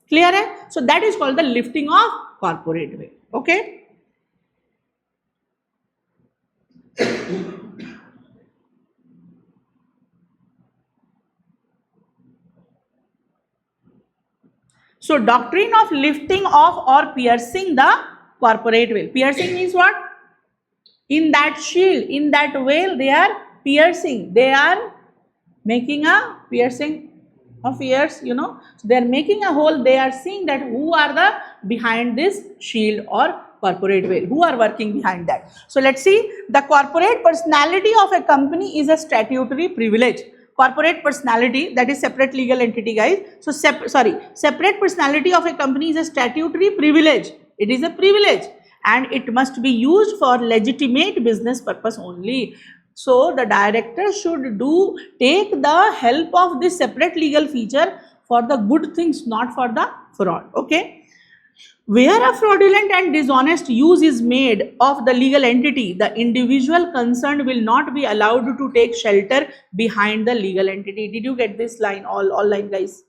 A: Clear? Hai? So that is called the lifting of corporate veil. Okay? So doctrine of lifting off or piercing the corporate veil. Piercing means what? In that shield, in that veil, they are piercing. They are making a piercing of ears, you know. So they are making a hole. They are seeing that who are the behind this shield or corporate veil, who are working behind that. So let's see. The corporate personality of a company is a statutory privilege. Corporate personality, that is separate legal entity, guys. So separate personality of a company is a statutory privilege. It is a privilege and it must be used for legitimate business purpose only. So the director should take the help of this separate legal feature for the good things, not for the fraud. Okay. Where a fraudulent and dishonest use is made of the legal entity, the individual concerned will not be allowed to take shelter behind the legal entity. Did you get this line? All line, guys.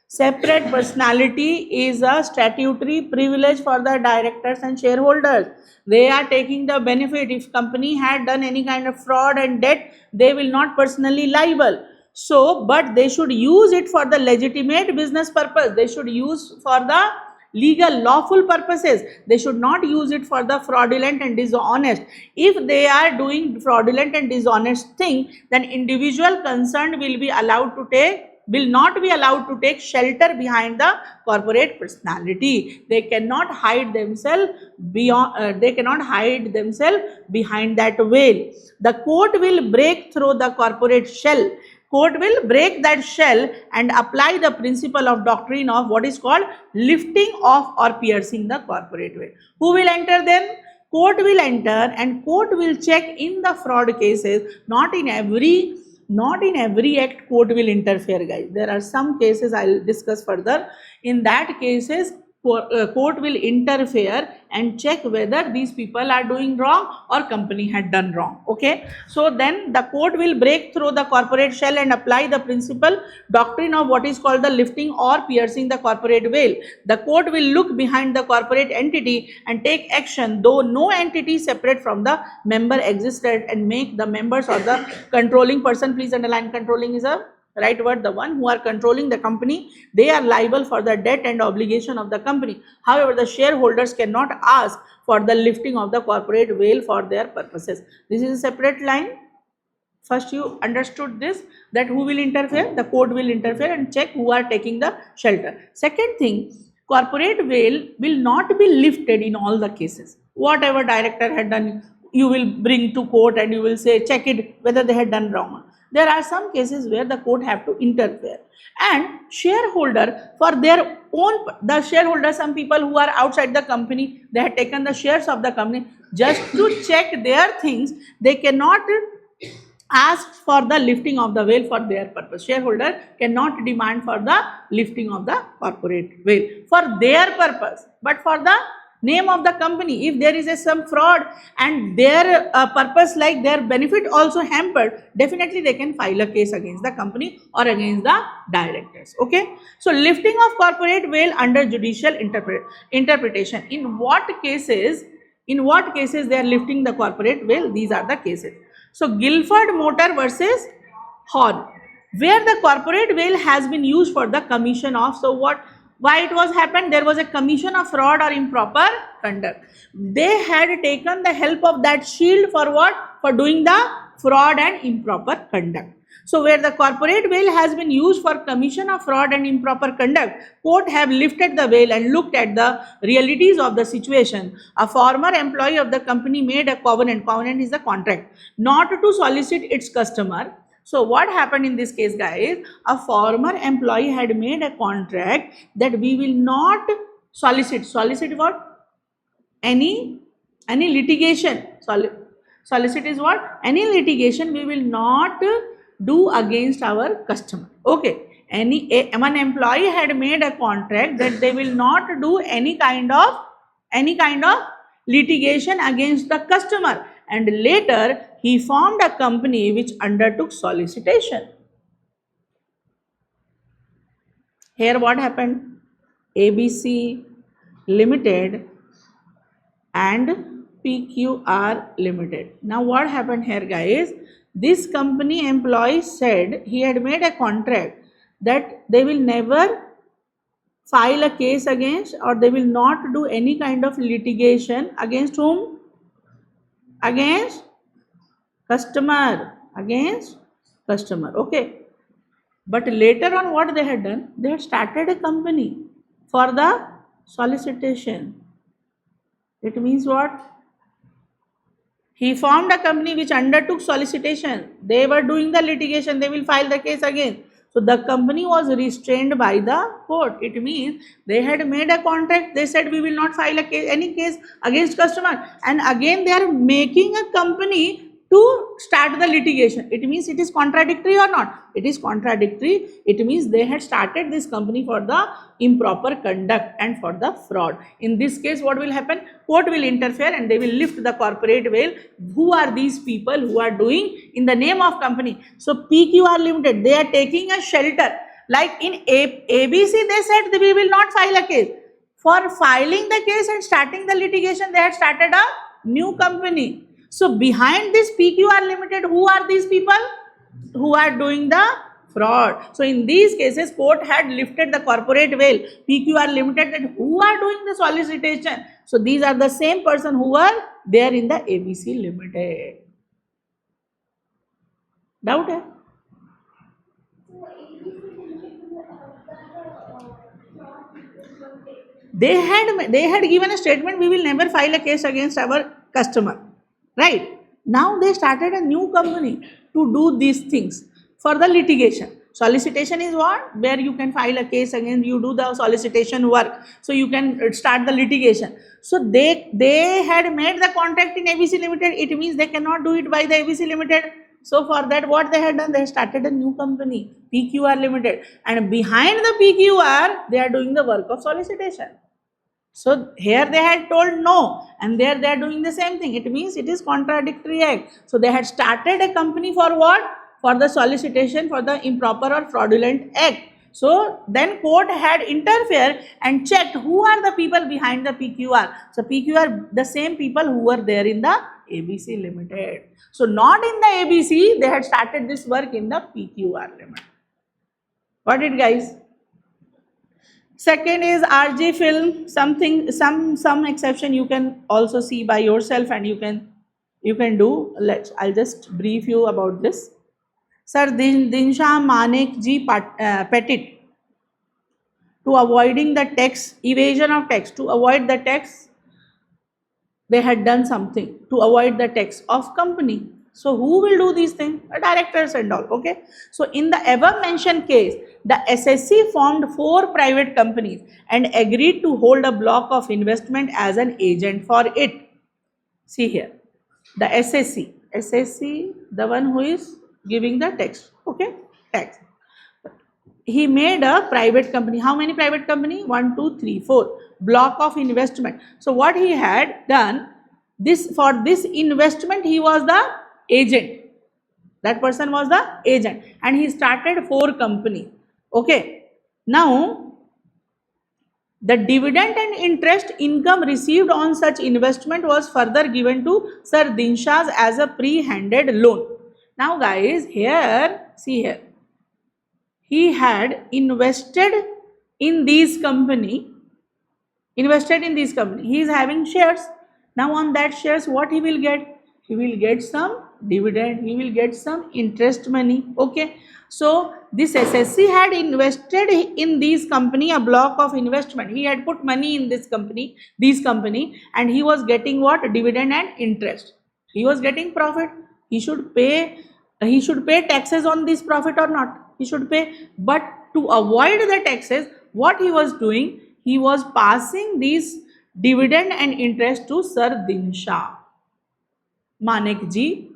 A: Separate personality is a statutory privilege for the directors and shareholders. They are taking the benefit. If company had done any kind of fraud and debt, they will not personally liable. So, but they should use it for the legitimate business purpose. They should use for the legal, lawful purposes. They should not use it for the fraudulent and dishonest. If they are doing fraudulent and dishonest thing, then individual concerned will not be allowed to take shelter behind the corporate personality. They cannot hide themselves behind that veil. The court will break through the corporate shell. Court will break that shell and apply the principle of doctrine of what is called lifting off or piercing the corporate veil. Who will enter then? Court will enter and court will check in the fraud cases. Not in every Not in every act court will interfere, guys. There are some cases I'll discuss further. In that cases, court will interfere and check whether these people are doing wrong or company had done wrong. Okay, so then the court will break through the corporate shell and apply the principle doctrine of what is called the lifting or piercing the corporate veil. The court will look behind the corporate entity and take action though no entity separate from the member existed, and make the members or the controlling person, please underline controlling is a right word, the one who are controlling the company, they are liable for the debt and obligation of the company. However, the shareholders cannot ask for the lifting of the corporate veil for their purposes. This is a separate line. First you understood this, that who will interfere? The court will interfere and check who are taking the shelter. Second thing, corporate veil will not be lifted in all the cases. Whatever director had done, you will bring to court and you will say check it whether they had done wrong. There are some cases where the court have to interfere, and shareholder for their own, the shareholder, some people who are outside the company, they had taken the shares of the company just to check their things, they cannot ask for the lifting of the veil for their purpose. Shareholder cannot demand for the lifting of the corporate veil for their purpose, but for the name of the company, if there is some fraud and their purpose, like their benefit also hampered, definitely they can file a case against the company or against the directors. Okay, so lifting of corporate veil under judicial interpretation. In what cases they are lifting the corporate veil? These are the cases. So Guilford Motor versus Horn, where the corporate veil has been used for the commission of, so what, why it was happened? There was a commission of fraud or improper conduct. They had taken the help of that shield for what? For doing the fraud and improper conduct. So where the corporate veil has been used for commission of fraud and improper conduct, court have lifted the veil and looked at the realities of the situation. A former employee of the company made a covenant is the contract, not to solicit its customer. So what happened in this case, guys? A former employee had made a contract that we will not solicit what? Any litigation. Solicit is what? Any litigation we will not do against our customer. Okay. One employee had made a contract that they will not do any kind of litigation against the customer, and later he formed a company which undertook solicitation. Here what happened? ABC Limited and PQR Limited. Now what happened here, guys? This company employee said he had made a contract that they will never file a case against, or they will not do any kind of litigation against whom? Against customer. Okay, but later on what they had done? They had started a company for the solicitation. It means what? He formed a company which undertook solicitation. They were doing the litigation, they will file the case again. So the company was restrained by the court. It means they had made a contract, they said we will not file any case against customer, and again they are making a company to start the litigation. It means it is contradictory or not? It is contradictory. It means they had started this company for the improper conduct and for the fraud. In this case, what will happen? Court will interfere and they will lift the corporate veil. Who are these people who are doing in the name of company? So PQR Limited, they are taking a shelter. Like in ABC, they said we will not file a case. For filing the case and starting the litigation, they had started a new company. So behind this PQR Limited, who are these people who are doing the fraud? So in these cases, court had lifted the corporate veil, PQR Limited, that who are doing the solicitation. So these are the same person who are there in the ABC Limited. Doubt hai? They had given a statement, we will never file a case against our customer. Right? Now they started a new company to do these things for the litigation. Solicitation is what? Where you can file a case against, you do the solicitation work. So you can start the litigation. So they had made the contract in ABC Limited. It means they cannot do it by the ABC Limited. So for that, what they had done, they started a new company, PQR Limited, and behind the PQR, they are doing the work of solicitation. So here they had told no, and there they are doing the same thing. It means it is contradictory act. So they had started a company for what? For the solicitation for the improper or fraudulent act. So then court had interfered and checked who are the people behind the PQR. So PQR, the same people who were there in the ABC Limited. So not in the ABC, they had started this work in the PQR Limited. Got it, guys? Second is RJ film. Something, some exception you can also see by yourself, and you can do. I'll just brief you about this. Sir Dinshaw Manek ji Petit, to avoiding the tax, evasion of tax, to avoid the tax, they had done something to avoid the tax of company. So who will do these things? Directors and all. Okay. So in the above mentioned case, the SSC formed 4 private companies and agreed to hold a block of investment as an agent for it. See here, the SSC, the one who is giving the tax. Okay, tax. He made a private company. How many private company? 1, 2, 3, 4. Block of investment. So what he had done, this, for this investment, he was the agent. That person was the agent, and he started 4 company. Okay. Now, the dividend and interest income received on such investment was further given to Sir Dinshas as a pre-handed loan. Now guys, here, see here, he had invested in these company, he is having shares. Now on that shares, what he will get? He will get some dividend, he will get some interest money. Okay. So this SSC had invested in these company a block of investment. He had put money in this company, and he was getting what? Dividend and interest. He was getting profit. He should pay taxes on this profit or not? He should pay. But to avoid the taxes, what he was doing? He was passing these dividend and interest to Sir Dinshaw Manek ji.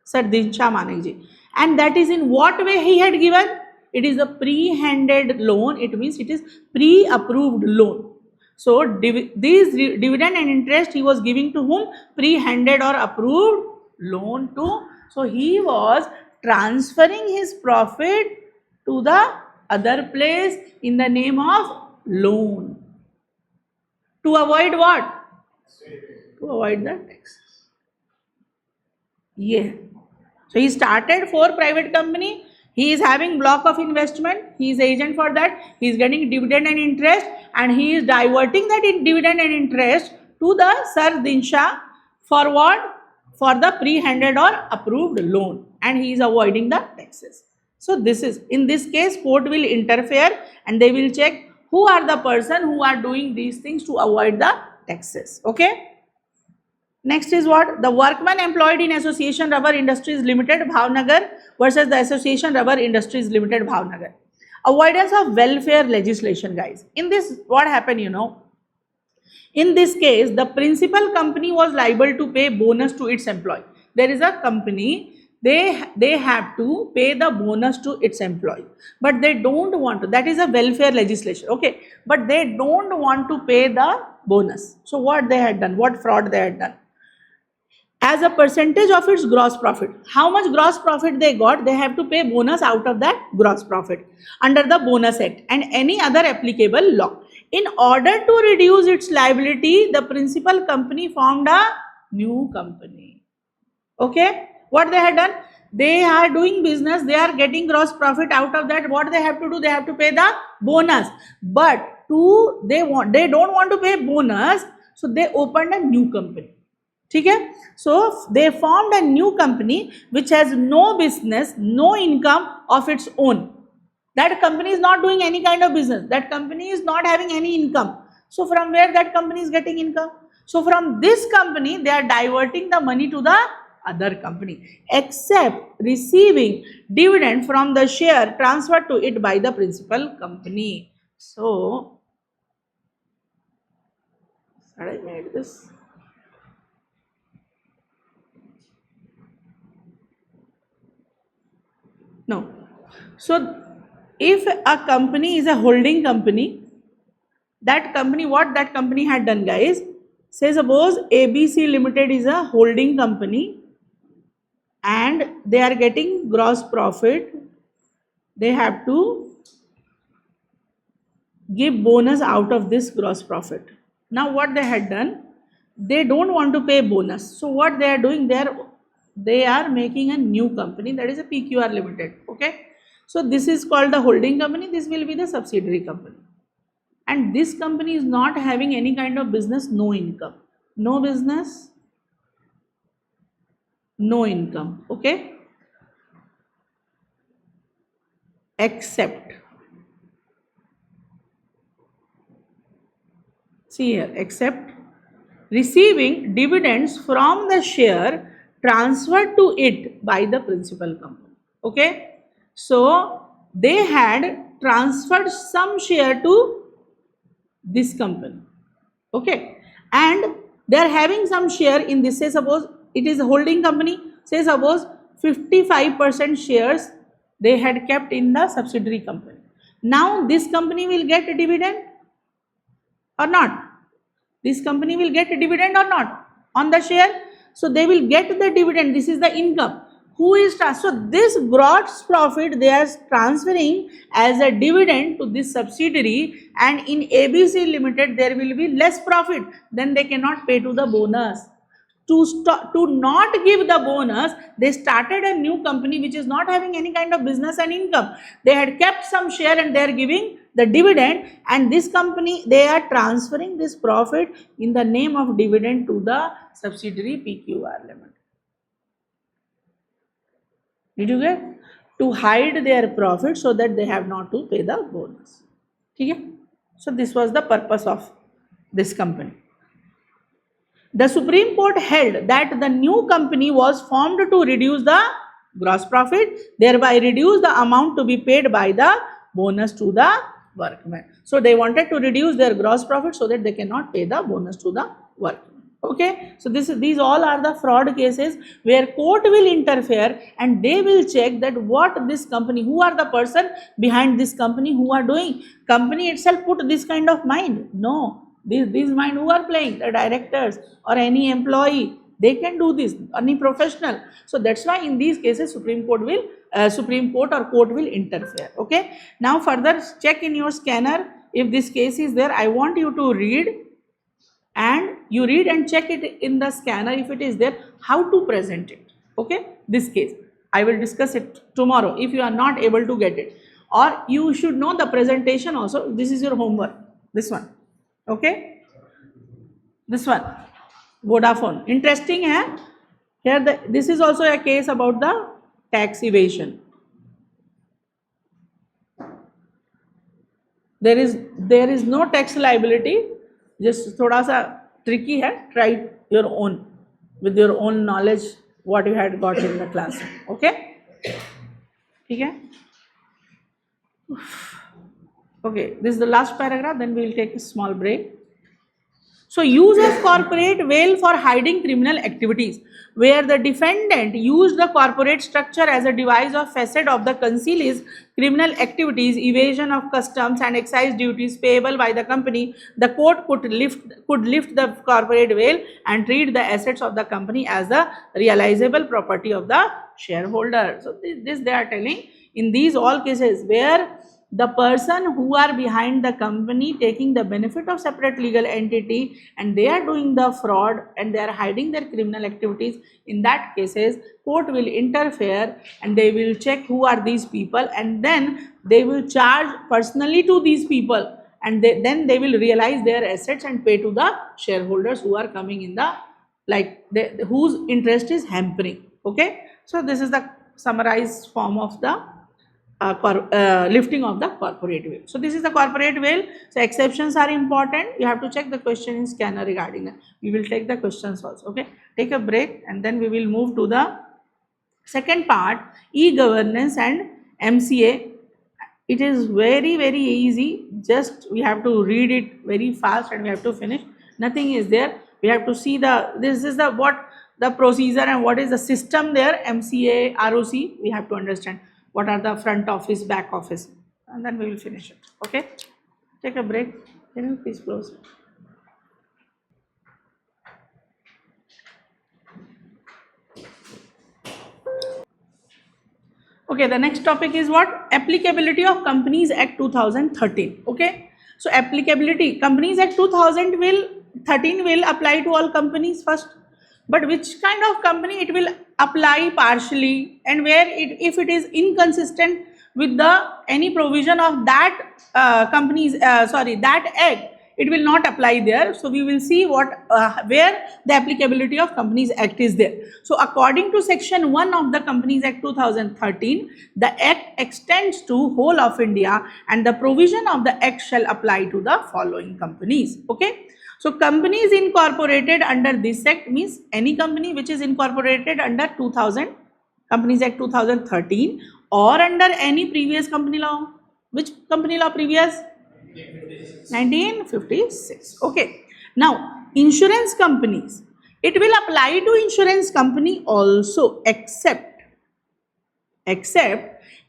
A: Sir Dinshaw Manek ji. And that is in what way he had given? It is a pre-handed loan. It means it is pre-approved loan. So these dividend and interest he was giving to whom? Pre-handed or approved loan to. So he was transferring his profit to the other place in the name of loan. To avoid what? To avoid the taxes. Yeah. So he started 4 private company. He is having block of investment. He is agent for that. He is getting dividend and interest, and he is diverting that dividend and interest to the Sir Dinshaw for what? For the pre-handed or approved loan, and he is avoiding the taxes. So this is, in this case, court will interfere and they will check who are the person who are doing these things to avoid the taxes. Okay. Next is what? The workman employed in Association Rubber Industries Limited, Bhavnagar versus the Association Rubber Industries Limited, Bhavnagar. Avoidance of welfare legislation, guys. In this, what happened, you know? In this case, the principal company was liable to pay bonus to its employee. There is a company, they have to pay the bonus to its employee, but they don't want to. That is a welfare legislation, okay? But they don't want to pay the bonus. So what they had done? What fraud they had done? As a percentage of its gross profit. How much gross profit they got, they have to pay bonus out of that gross profit under the Bonus Act and any other applicable law. In order to reduce its liability, the principal company formed a new company. Okay, what they had done? They are doing business, they are getting gross profit out of that. What they have to do? They have to pay the bonus. But they don't want to pay bonus, so they opened a new company. Okay? So they formed a new company which has no business, no income of its own. That company is not doing any kind of business. That company is not having any income. So from where that company is getting income? So from this company, they are diverting the money to the other company, except receiving dividend from the share transferred to it by the principal company. So, should I made this? No. So if a company is a holding company, that company, what that company had done, guys, say suppose ABC Limited is a holding company and they are getting gross profit, they have to give bonus out of this gross profit. Now what they had done, they don't want to pay bonus. So what they are doing, they are making a new company, that is a PQR Limited. Okay. So this is called the holding company, this will be the subsidiary company. And this company is not having any kind of business, no income. No business, no income. Okay. Except, see here, except receiving dividends from the share transferred to it by the principal company. Okay. So they had transferred some share to this company. Okay. And they are having some share in this. Say suppose it is a holding company. Say suppose 55% shares they had kept in the subsidiary company. Now this company will get a dividend or not? This company will get a dividend or not on the share? So they will get the dividend. This is the income. Who is so this gross profit they are transferring as a dividend to this subsidiary, and in ABC Limited there will be less profit, then they cannot pay to the bonus. To not give the bonus, they started a new company which is not having any kind of business and income. They had kept some share and they are giving the dividend, and this company, they are transferring this profit in the name of dividend to the subsidiary PQR Limited. Did you get? To hide their profit so that they have not to pay the bonus. Okay? So this was the purpose of this company. The Supreme Court held that the new company was formed to reduce the gross profit, thereby reduce the amount to be paid by the bonus to the workmen. So they wanted to reduce their gross profit so that they cannot pay the bonus to the workmen. Okay, so these all are the fraud cases where court will interfere and they will check that what this company, who are the person behind this company who are doing. Company itself put this kind of mind? No. These mind who are playing, the directors or any employee, they can do this, any professional. So that's why in these cases Supreme Court or court will interfere. Okay. Now further check in your scanner if this case is there. I want you to read, and you read and check it in the scanner if it is there, how to present it. Okay. This case I will discuss it tomorrow if you are not able to get it, or you should know the presentation also. This is your homework, this one. Okay, this one, Vodafone, interesting hai. Here this is also a case about the tax evasion. There is no tax liability, just thoda sa tricky hai. Try your own with your own knowledge what you had got in the class. Okay, okay. Okay, this is the last paragraph, then we will take a small break. So, use of corporate veil for hiding criminal activities, where the defendant used the corporate structure as a device of facade of the conceals criminal activities, evasion of customs and excise duties payable by the company. The court could lift the corporate veil and treat the assets of the company as the realizable property of the shareholder. So, this they are telling in these all cases where the person who are behind the company taking the benefit of separate legal entity and they are doing the fraud and they are hiding their criminal activities, in that cases court will interfere and they will check who are these people, and then they will charge personally to these people, and then they will realize their assets and pay to the shareholders who are coming in the whose interest is hampering. Okay, so this is the summarized form of the lifting of the corporate veil. So this is the corporate veil. So exceptions are important. You have to check the question in scanner regarding that. We will take the questions also. Okay. Take a break and then we will move to the second part, e-governance and MCA. It is very easy. Just we have to read it very fast and we have to finish. Nothing is there. We have to see this is the procedure and what is the system there. MCA, ROC, we have to understand. what are the front office, back office, and then we will finish it. Okay, take a break. Can you please close? Okay, the next topic is what? Applicability of Companies Act 2013. Okay, so applicability, Companies Act 2013 will apply to all companies first, but which kind of company it will apply partially, and where it, if it is inconsistent with the any provision of that that act, it will not apply there. So we will see what where the applicability of Companies Act is there. So according to section 1 of the Companies Act 2013, the act extends to whole of India, and the provision of the act shall apply to the following companies. Okay, so companies incorporated under this act means any company which is incorporated under Companies Act 2013 or under any previous company law. Which company law previous? 1956. Okay, now insurance companies, it will apply to insurance company also, except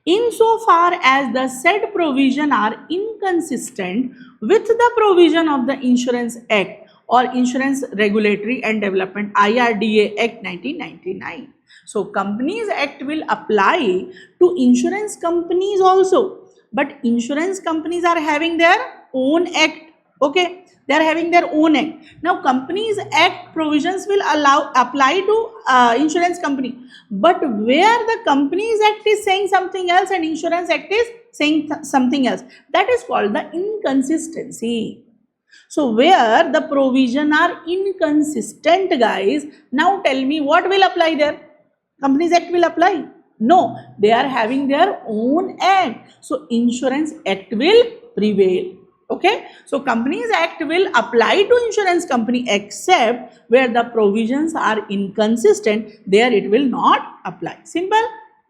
A: insofar as the said provision are inconsistent with the provision of the Insurance Act or Insurance Regulatory and Development IRDA Act 1999. So Companies Act will apply to insurance companies also, but insurance companies are having their own act. Okay, they are having their own act. Now Companies Act provisions will apply to insurance company, but where the Companies Act is saying something else and Insurance Act is saying something else, that is called the inconsistency. So where the provision are inconsistent, guys, now tell me what will apply there? Companies Act will apply? No, they are having their own act. So Insurance Act will prevail. Okay, so Companies Act will apply to insurance company except where the provisions are inconsistent, there it will not apply. Simple.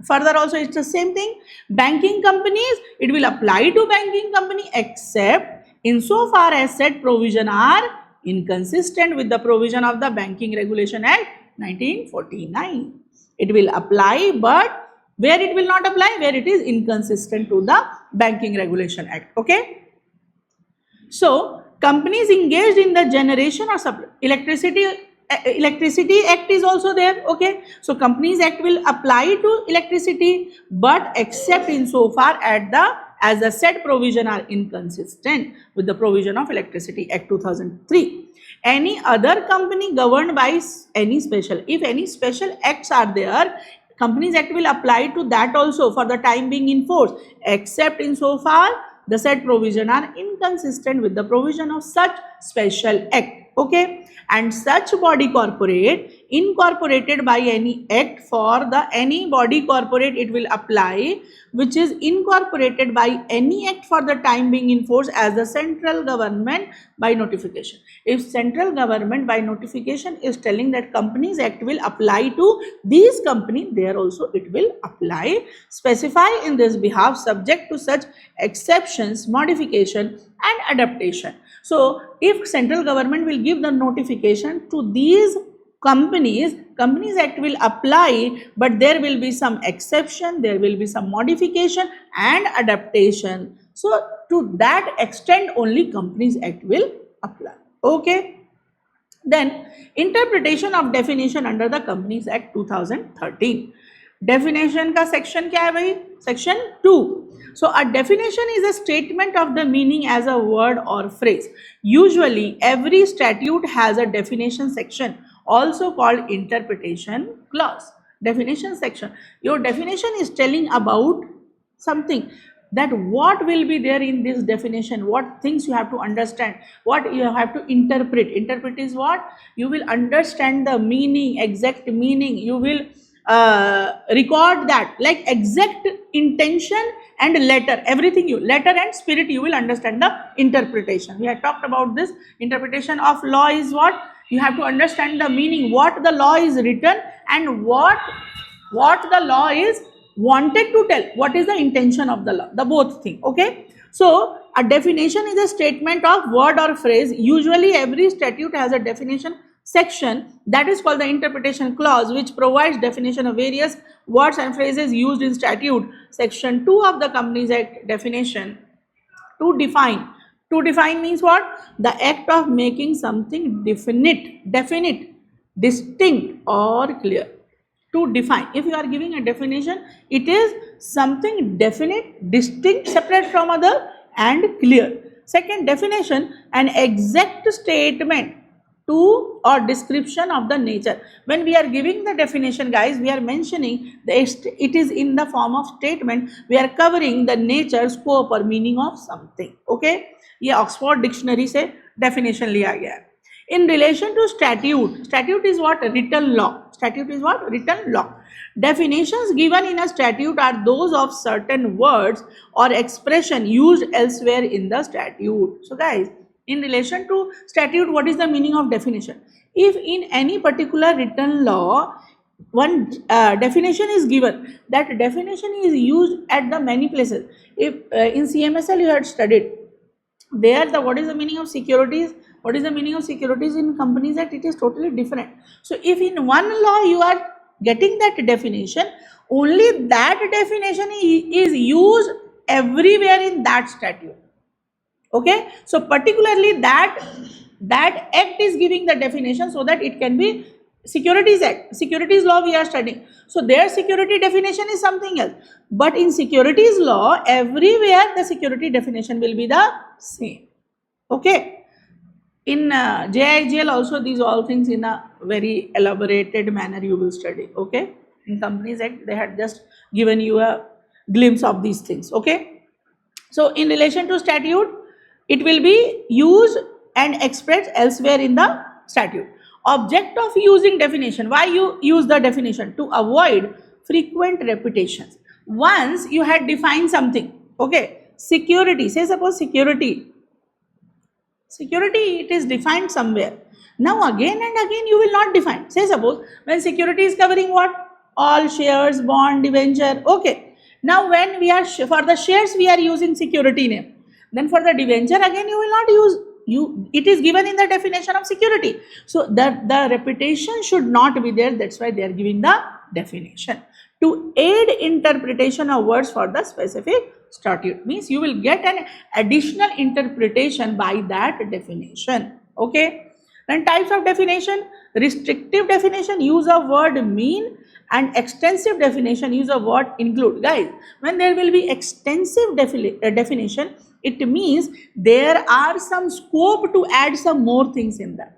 A: Further also it's the same thing. Banking companies, it will apply to banking company except insofar as said provision are inconsistent with the provision of the Banking Regulation Act 1949. It will apply, but where it will not apply? Where it is inconsistent to the Banking Regulation Act. Okay. So companies engaged in the generation or electricity Act is also there. Okay, so Companies Act will apply to electricity, but except insofar as the said provision are inconsistent with the provision of Electricity Act 2003. Any other company governed by any special, if any special acts are there, Companies Act will apply to that also for the time being in force, except insofar the said provision are inconsistent with the provision of such special act. Okay, and such body corporate incorporated by any act, for the any body corporate it will apply which is incorporated by any act for the time being in force as the central government by notification. If central government by notification is telling that Companies Act will apply to these company, there also it will apply. Specify in this behalf subject to such exceptions, modification and adaptation. So if central government will give the notification to these companies, Companies Act will apply, but there will be some exception, there will be some modification and adaptation. So to that extent only Companies Act will apply. Okay. Then interpretation of definition under the Companies Act 2013. Definition का section क्या है भाई? Section 2. So a definition is a statement of the meaning as a word or phrase. Usually every statute has a definition section, also called interpretation clause. Definition section. Your definition is telling about something, that what will be there in this definition, what things you have to understand, what you have to interpret. Interpret is what? You will understand the meaning, exact meaning. You will record that, like exact intention and letter, everything you, letter and spirit, you will understand the interpretation. We had talked about this. Interpretation of law is what? You have to understand the meaning, what the law is written and what the law is wanted to tell, what is the intention of the law, the both thing. Okay, so a definition is a statement of word or phrase. Usually every statute has a definition section that is called the interpretation clause, which provides definition of various words and phrases used in statute. Section 2 of the Companies Act definition. To define. To define means what? The act of making something definite, distinct or clear. To define. If you are giving a definition, it is something definite, distinct, separate from other and clear. Second definition, an exact statement to or description of the nature. When we are giving the definition, guys, we are mentioning it is in the form of statement. We are covering the nature, scope or meaning of something. Okay, ये Oxford dictionary से definition लिया गया है. In relation to statute, statute is what? Written law. Statute is what? Written law. Definitions given in a statute are those of certain words or expression used elsewhere in the statute. So guys, in relation to statute, what is the meaning of definition? If in any particular written law, one definition is given, that definition is used at the many places. If in CMSL you had studied, there the what is the meaning of securities? What is the meaning of securities in Companies Act? It is totally different. So if in one law you are getting that definition, only that definition is used everywhere in that statute. Okay, so particularly that act is giving the definition so that it can be Securities Act, securities law we are studying. So their security definition is something else. But in securities law, everywhere the security definition will be the same. Okay. In JIGL also, these all things in a very elaborated manner you will study. Okay. In Companies Act, they had just given you a glimpse of these things. Okay. So in relation to statute, it will be used and expressed elsewhere in the statute. Object of using definition. Why you use the definition? To avoid frequent repetitions. Once you had defined something, okay, security, say suppose security, it is defined somewhere. Now again and again you will not define. Say suppose when security is covering what? All shares, bond, debenture, okay. Now when we are, for the shares we are using security name. Then for the debenture again you will not use. It is given in the definition of security. So the repetition should not be there. That's why they are giving the definition. To aid interpretation of words for the specific statute means you will get an additional interpretation by that definition. Okay. Then types of definition, restrictive definition, use of word mean, and extensive definition, use of word include. Guys, when there will be extensive definition, it means there are some scope to add some more things in that.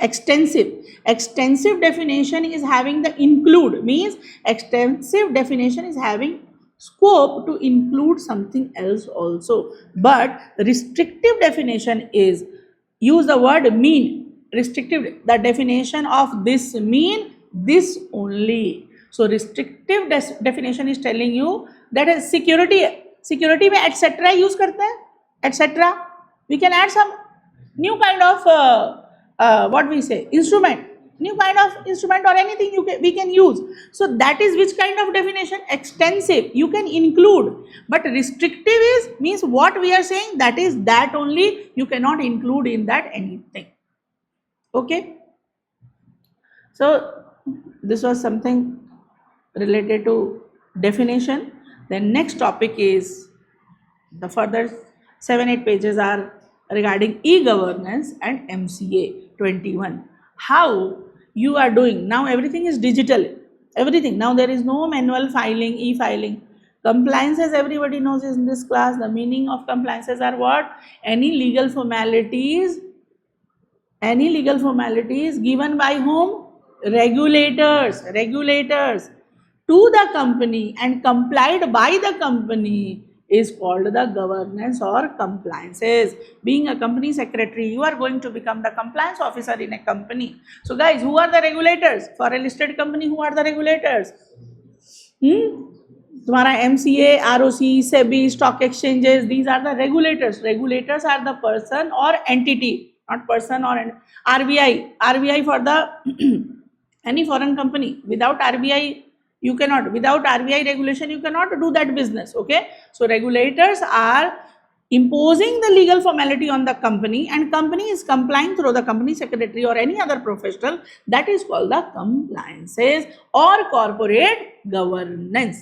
A: Extensive definition is having the include, means extensive definition is having scope to include something else also. But restrictive definition is use the word mean. Restrictive, the definition of this mean this only. So restrictive definition is telling you that is security में etc use करते हैं, etc. We can add some new kind of what we say instrument, new kind of instrument or anything we can use. So that is which kind of definition? Extensive, you can include. But restrictive is means what we are saying, that is that only, you cannot include in that anything. Okay. So this was something related to definition. The next topic is the further 7-8 pages are regarding e-governance and MCA 21. How you are doing now? Everything is digital. Everything now, there is no manual filing, e-filing. Compliances, everybody knows in this class. The meaning of compliances are what? Any legal formalities given by whom? Regulators to the company and complied by the company is called the governance or compliances. Being a company secretary, you are going to become the compliance officer in a company. So guys, who are the regulators? For a listed company, who are the regulators? तुम्हारा MCA, ROC, SEBI, stock exchanges, these are the regulators. Regulators are the person or entity, not person or RBI for the any foreign company. Without RBI, you cannot. Without RBI regulation, you cannot do that business. Okay. So regulators are imposing the legal formality on the company, and company is complying through the company secretary or any other professional, that is called the compliances or corporate governance.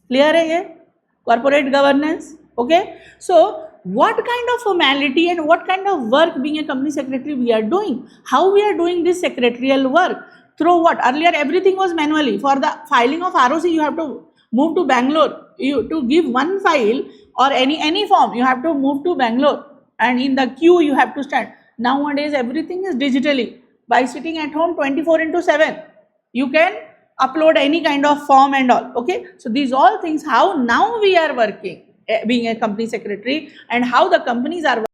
A: Clear है ये? Corporate governance. Okay. So what kind of formality and what kind of work being a company secretary we are doing? How we are doing this secretarial work? Through what? Earlier everything was manually. For the filing of ROC you have to move to Bangalore. You to give one file or any form you have to move to Bangalore, and in the queue you have to stand. Nowadays everything is digitally. By sitting at home 24/7 you can upload any kind of form and all. Okay, so these all things how now we are working being a company secretary, and how the companies are